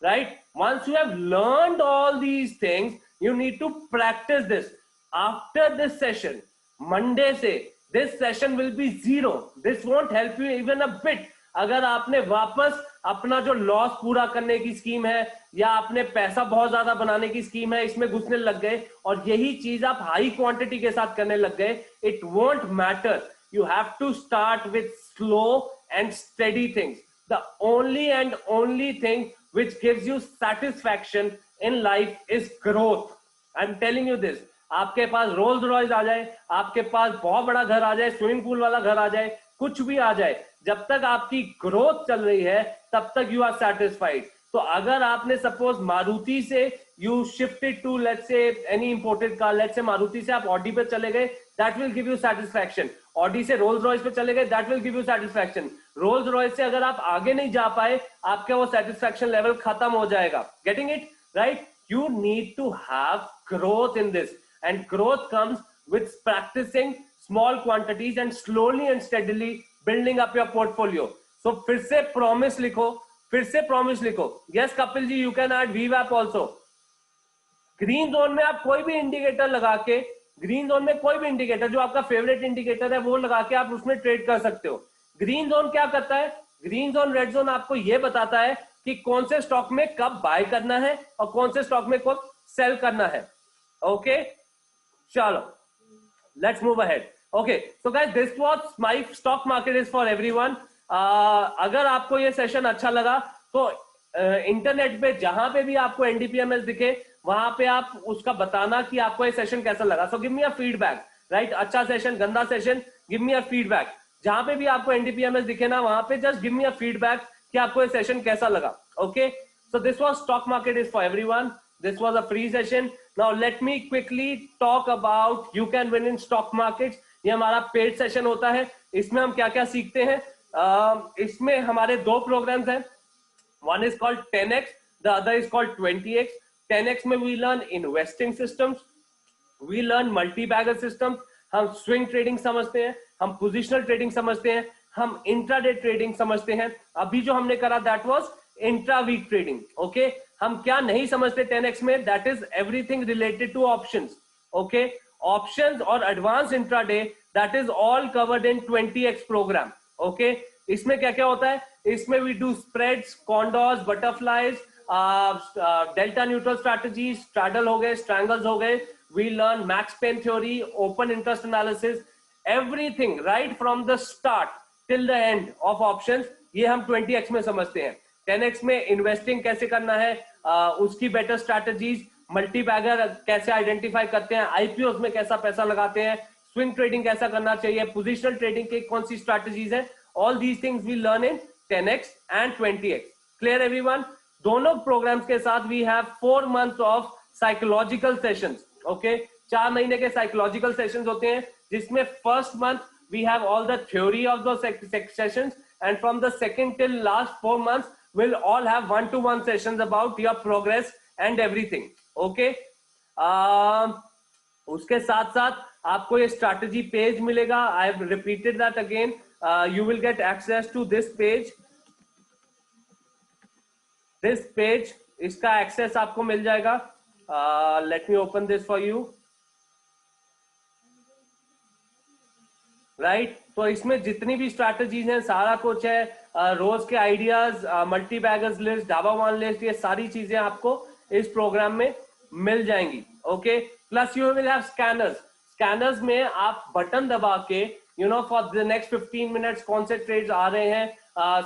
right? Once you have learned all these things, you need to practice this. After this session, Monday से, this session will be zero. This won't help you even a bit. अगर आपने वापस अपना जो loss पूरा करने की scheme है, या आपने पैसा बहुत ज्यादा बनाने की स्कीम है, इसमें घुसने लग गए और यही चीज आप हाई क्वांटिटी के साथ करने लग गए, it won't matter. You have to start with slow and steady things. The only and only thing which gives you satisfaction in life is growth. I'm telling you this. आपके पास Rolls Royce आ जाए, आपके पास बहुत बड़ा घर आ जाए, swimming pool वाला घर आ जाए, कुछ भी आ जाए, जब तक आपकी ग्रोथ चल रही है तब तक यू आर सेटिस्फाइड. तो अगर आपने सपोज मारुति से you shifted to let's say any imported car, let's say Maruti से आप ऑडी पे चले गए, that will give you satisfaction. Audi से रोल्स रॉयस पे चले गए, that will give you satisfaction. Rolls Royce से अगर आप आगे नहीं जा पाए, आपका वो सेटिस्फैक्शन लेवल खत्म हो जाएगा. Getting it, right? You need to have growth in this, and growth comes with practicing small quantities and slowly and steadily building up your portfolio. So फिर से promise लिखो, फिर से promise लिखो. Yes Kapil ji, you can add VWAP also. Green zone में आप कोई भी इंडिकेटर लगा के, ग्रीन जोन में कोई भी इंडिकेटर जो आपका फेवरेट इंडिकेटर है वो लगा के आप उसमें ट्रेड कर सकते हो. ग्रीन जोन क्या करता है? ग्रीन जोन, रेड जोन आपको ये बताता है कि कौन से स्टॉक में कब बाय करना है और कौन से स्टॉक में कब सेल करना है. ओके, चलो let's move ahead. Okay, so guys this was my stock market is for everyone. अगर आपको ये सेशन अच्छा लगा तो इंटरनेट पे जहां पे भी आपको एनडीपीएमएस दिखे वहां पे आप उसका बताना कि आपको ये सेशन कैसा लगा. सो give me a feedback, right? अच्छा सेशन, गंदा session, give me a feedback. जहां पे भी आपको एनडीपीएमएस दिखे ना, वहां पे just give me a feedback कि आपको ये सेशन कैसा लगा. Okay, so this was stock market is for everyone. This was a free session. Now let me quickly talk about you can win in stock market. ये हमारा paid session होता है. इसमें हम क्या क्या सीखते हैं? इसमें हमारे 2 प्रोग्राम्स हैं. One is called 10x, the other is called 20x. 10x में we learn investing systems, we learn multi-bagger systems. हम swing trading समझते हैं, हम positional trading समझते हैं, हम intraday trading समझते हैं. अभी जो हमने करा that was intra-week trading. Okay, हम क्या नहीं समझते 10x में? That is everything related to options. Okay, options और advanced intraday, that is all covered in 20x program. Okay, इसमें क्या क्या होता है? इसमें we do spreads, condors, butterflies, delta neutral strategies, straddle हो गए, स्ट्रैंगल्स हो गए, we learn max pain theory, open interest analysis, everything right from the start till the end of options, ये हम 20x में समझते हैं। 10x में इन्वेस्टिंग कैसे करना है, उसकी बेटर स्ट्रैटेजीज, मल्टी बैगर कैसे आइडेंटिफाई करते हैं, आईपीओ में कैसा पैसा लगाते हैं, स्विंग ट्रेडिंग कैसा करना चाहिए, पोजिशनल ट्रेडिंग की कौन सी स्ट्रैटेजीज है, all these things we learn in 10x and 20x। Clear everyone? दोनों प्रोग्राम्स के साथ we have 4 months of psychological sessions. Okay, 4 महीने के साइकोलॉजिकल सेशंस होते हैं, जिसमें first month we have all the theory of those sessions, and from the second till last 4 months we'll all have 1-to-1 sessions about your progress and everything. Okay, उसके साथ साथ आपको ये strategy page मिलेगा. I have repeated that again. You will get access to this page. This page, इसका access आपको मिल जाएगा. Let me open this for you. Right तो इसमें जितनी भी स्ट्रैटेजीज हैं, सारा कुछ है, रोज के आइडियाज, मल्टी बैगर्स लिस्ट, डाबा वन लिस्ट, ये सारी चीजें आपको इस प्रोग्राम में मिल जाएंगी। Okay, plus you will have scanners. Scanners में आप बटन दबा के फॉर द नेक्स्ट 15 मिनट्स कौन से ट्रेड्स आ रहे हैं,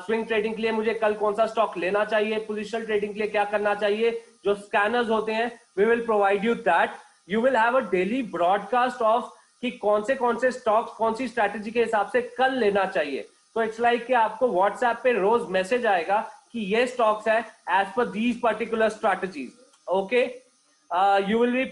स्विंग ट्रेडिंग के लिए मुझे कल कौन सा स्टॉक लेना चाहिए, पोजिशनल ट्रेडिंग के लिए क्या करना चाहिए, जो स्कैनर्स होते हैं we will provide you that. You will have a daily broadcast of कि कौन से स्टॉक्स कौन सी स्ट्रैटेजी के हिसाब से कल लेना चाहिए। तो इट्स लाइक कि आपको व्हाट्सएप पे रोज मैसेज आएगा कि ये स्टॉक्स है as per these particular strategies. Okay, you will be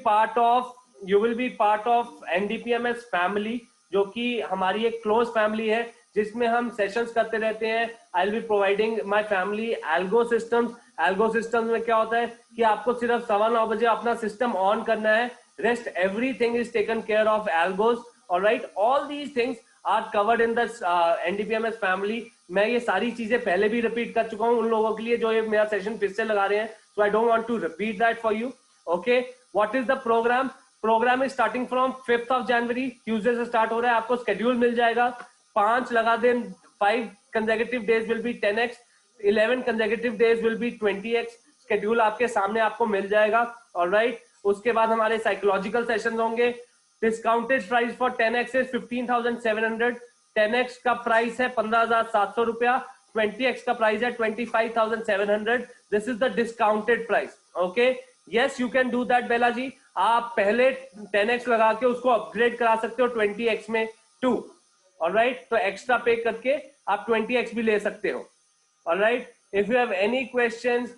part of NDPMS family, जो कि हमारी एक क्लोज फैमिली है जिसमें हम सेशंस करते रहते हैं। आई will be providing my family algo systems. Algo systems में क्या होता है कि आपको सिर्फ 9:15 बजे अपना सिस्टम ऑन करना है, rest everything is taken care of algos. All right, all these things are covered in the NDPMS family. मैं ये सारी चीजें पहले भी रिपीट कर चुका हूं उन लोगों के लिए जो ये मेरा सेशन फिर से लगा रहे हैं, so I don't want to repeat that for you. Okay, what is the program? Program is starting from 5th of January, Tuesday से start हो रहा है। आपको schedule मिल जाएगा, 5 लगा दें, 5 consecutive days will be 10x, 11 consecutive days will be 20x। schedule आपके सामने आपको मिल जाएगा। All right, उसके बाद हमारे साइकोलॉजिकल सेशन होंगे। Discounted price for 10x is 15,700। 10x का प्राइस है 15,700 रुपया। 20x का प्राइस है 25,700। This is the discounted price. Okay, yes you can do that Bela ji. आप पहले 10x लगा के उसको अपग्रेड करा सकते हो 20x में 2। ऑलराइट, तो एक्स्ट्रा पे करके आप 20x भी ले सकते हो। Alright, if you have any questions,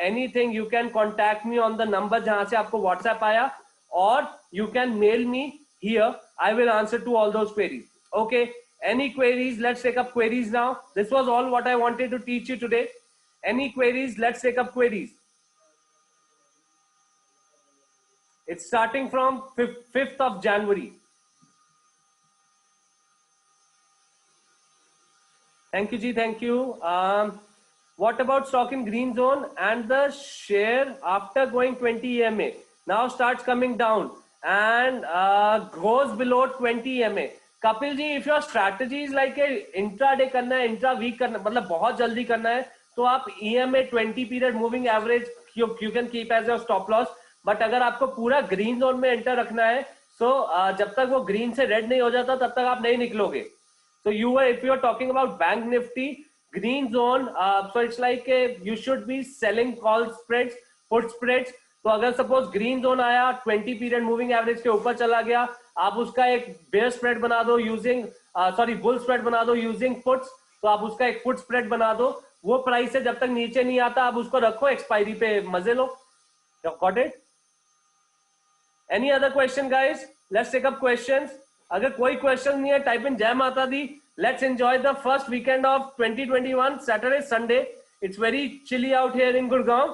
anything you can contact me on the number जहां से आपको WhatsApp आया, or you can mail me here. I will answer to all those queries. Okay, any queries? Let's take up queries now. This was all what I wanted to teach you today. Any queries? Let's take up queries. It's starting from 5th of January. Thank you ji, thank you. What about stock in green zone and the share after going 20 EMA now starts coming down and goes below 20 EMA? Kapil ji, if your strategy is like a intraday करना है, intra week करना, मतलब बहुत जल्दी करना है, तो आप EMA 20 period moving average you can keep as your stop loss. But अगर आपको पूरा green zone में enter रखना है, so जब तक वो green से red नहीं हो जाता तब तक आप नहीं निकलोगे। So if you are talking about Bank Nifty green zone, so it's like you should be selling call spreads, put spreads. तो अगर सपोज ग्रीन जोन आया 20 पीरियड मूविंग एवरेज के ऊपर चला गया, आप उसका एक बेयर स्प्रेड बना दो यूजिंग बुल स्प्रेड बना दो यूजिंग पुट्स। तो आप उसका एक पुट स्प्रेड बना दो, वो प्राइस से जब तक नीचे नहीं आता आप उसको रखो, एक्सपायरी पे मजे लो। Got it? Any other question guys? Let's take up questions. अगर कोई क्वेश्चन नहीं है, टाइप इन जय माता दी। Let's enjoy the first weekend of 2021, Saturday, Sunday. It's very chilly out here in Gurgaon.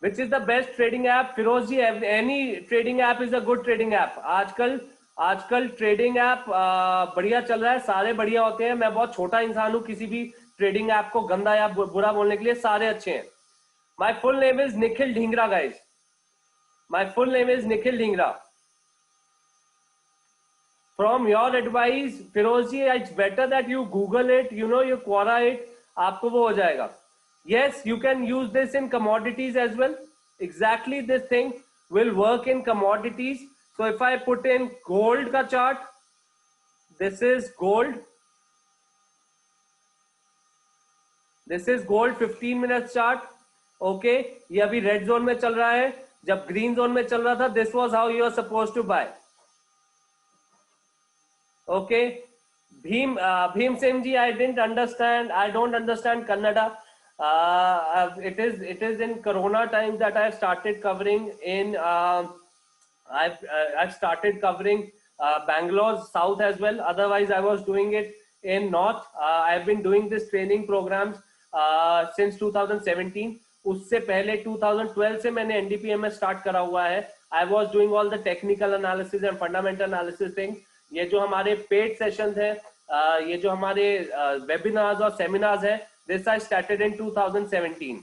Which is the best trading app? Firoz ji, any trading app is a good trading app. आजकल trading app बढ़िया चल रहा है, सारे बढ़िया होते हैं। मैं बहुत छोटा इंसान हूं, किसी भी ट्रेडिंग ऐप को गंदा या बुरा बोलने के लिए, सारे अच्छे हैं। My full name is Nikhil Dhingra, guys. My full name is Nikhil Dhingra. From your advice, Firozi, it's better that you Google it, you Quora it, आपको वो हो जाएगा. Yes, you can use this in commodities as well. Exactly this thing will work in commodities. So if I put in gold का chart, this is gold. This is gold 15 minutes chart. Okay, ये अभी red zone में चल रहा है. जब green zone में चल रहा था, this was how you are supposed to buy. Okay, Bhim Singh ji, I didn't understand. I don't understand Kannada. It is in Corona times that I have started covering in. I've started covering Bangalore South as well. Otherwise, I was doing it in North. I've been doing this training programs since 2017. उससे पहले 2012 से मैंने NDPMS start करा हुआ है. I was doing all the technical analysis and fundamental analysis thing. ये जो हमारे पेड सेशंस हैं, ये जो हमारे वेबिनार्स और सेमिनार्स हैं, this I started in 2017.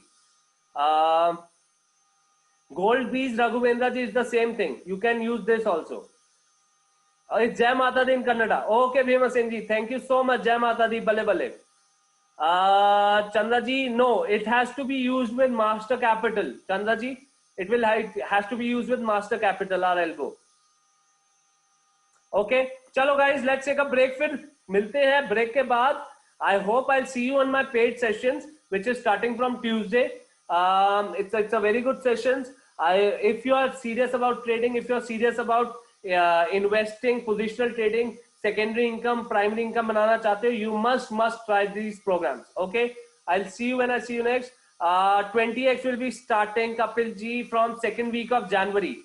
Gold bees Raghuvendra ji is the same thing. You can use this also. जय माता दी in Kannada. Okay Bhima Singh ji, thank you so much. जय माता दी. बले बले. Chandra ji, no, it has to be used with master capital. Chandra ji, it has to be used with master capital or elbow. Okay, चलो guys, let's take a break. फिर मिलते हैं break के बाद. I hope I'll see you on my paid sessions, which is starting from Tuesday. It's a very good sessions. If you are serious about trading, if you are serious about investing, positional trading, secondary income, primary income बनाना चाहते हो, you must try these programs. Okay, I'll see you when I see you next. 20x will be starting, Kapil ji, from second week of January.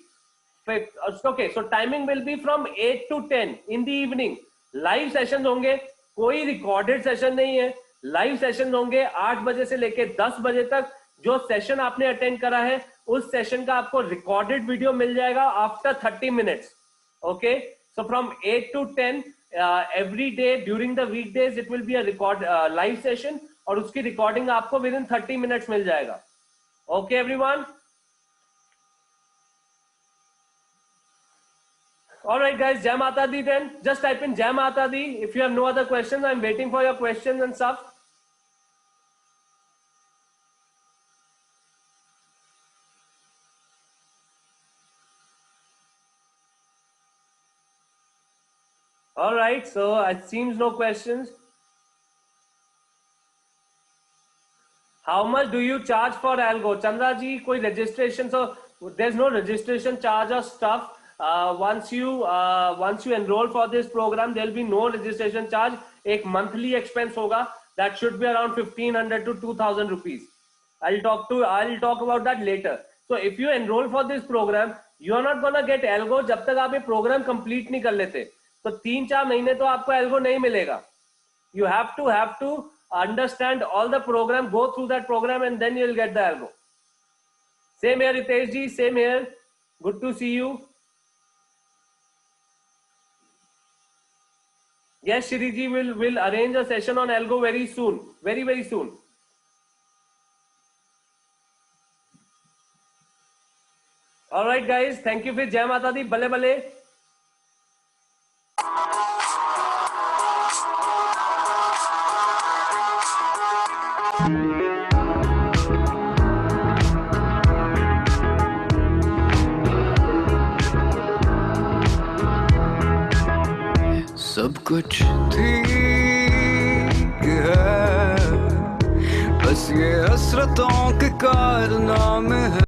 Okay, so timing will be from 8 to 10 in the evening. Live sessions होंगे, कोई recorded session नहीं है. Live sessions होंगे 8 बजे से लेके 10 बजे तक. जो सेशन आपने अटेंड करा है, उस सेशन का आपको रिकॉर्डेड वीडियो मिल जाएगा after 30 minutes. Okay, so from 8 to 10 every day during the weekdays it will be a record live session, और उसकी रिकॉर्डिंग आपको विद इन 30 मिनट्स मिल जाएगा. Okay everyone. All right, guys, Jai Mata Di then. Just type in Jai Mata Di. If you have no other questions, I'm waiting for your questions and stuff. All right, so it seems no questions. How much do you charge for algo? Chandra ji, koi registration? So there's no registration charge or stuff. Once you enroll for this program, there'll be no registration charge. एक monthly expense होगा, that should be around 1500 to 2000 rupees. I'll talk about that later. So if you enroll for this program, you are not gonna get algo जब तक आप ये program complete नहीं कर लेते. तो 3-4 महीने तो आपको algo नहीं मिलेगा. You have to understand all the program, go through that program, and then you'll get the algo. Same here, Ritesh ji. Same here. Good to see you. Yes, Shri ji will arrange a session on algo very soon. Very, very soon. All right, guys. Thank you for Jai Mata Di. Bale bale. सब कुछ ठीक है, बस ये हसरतों के कारनामे हैं.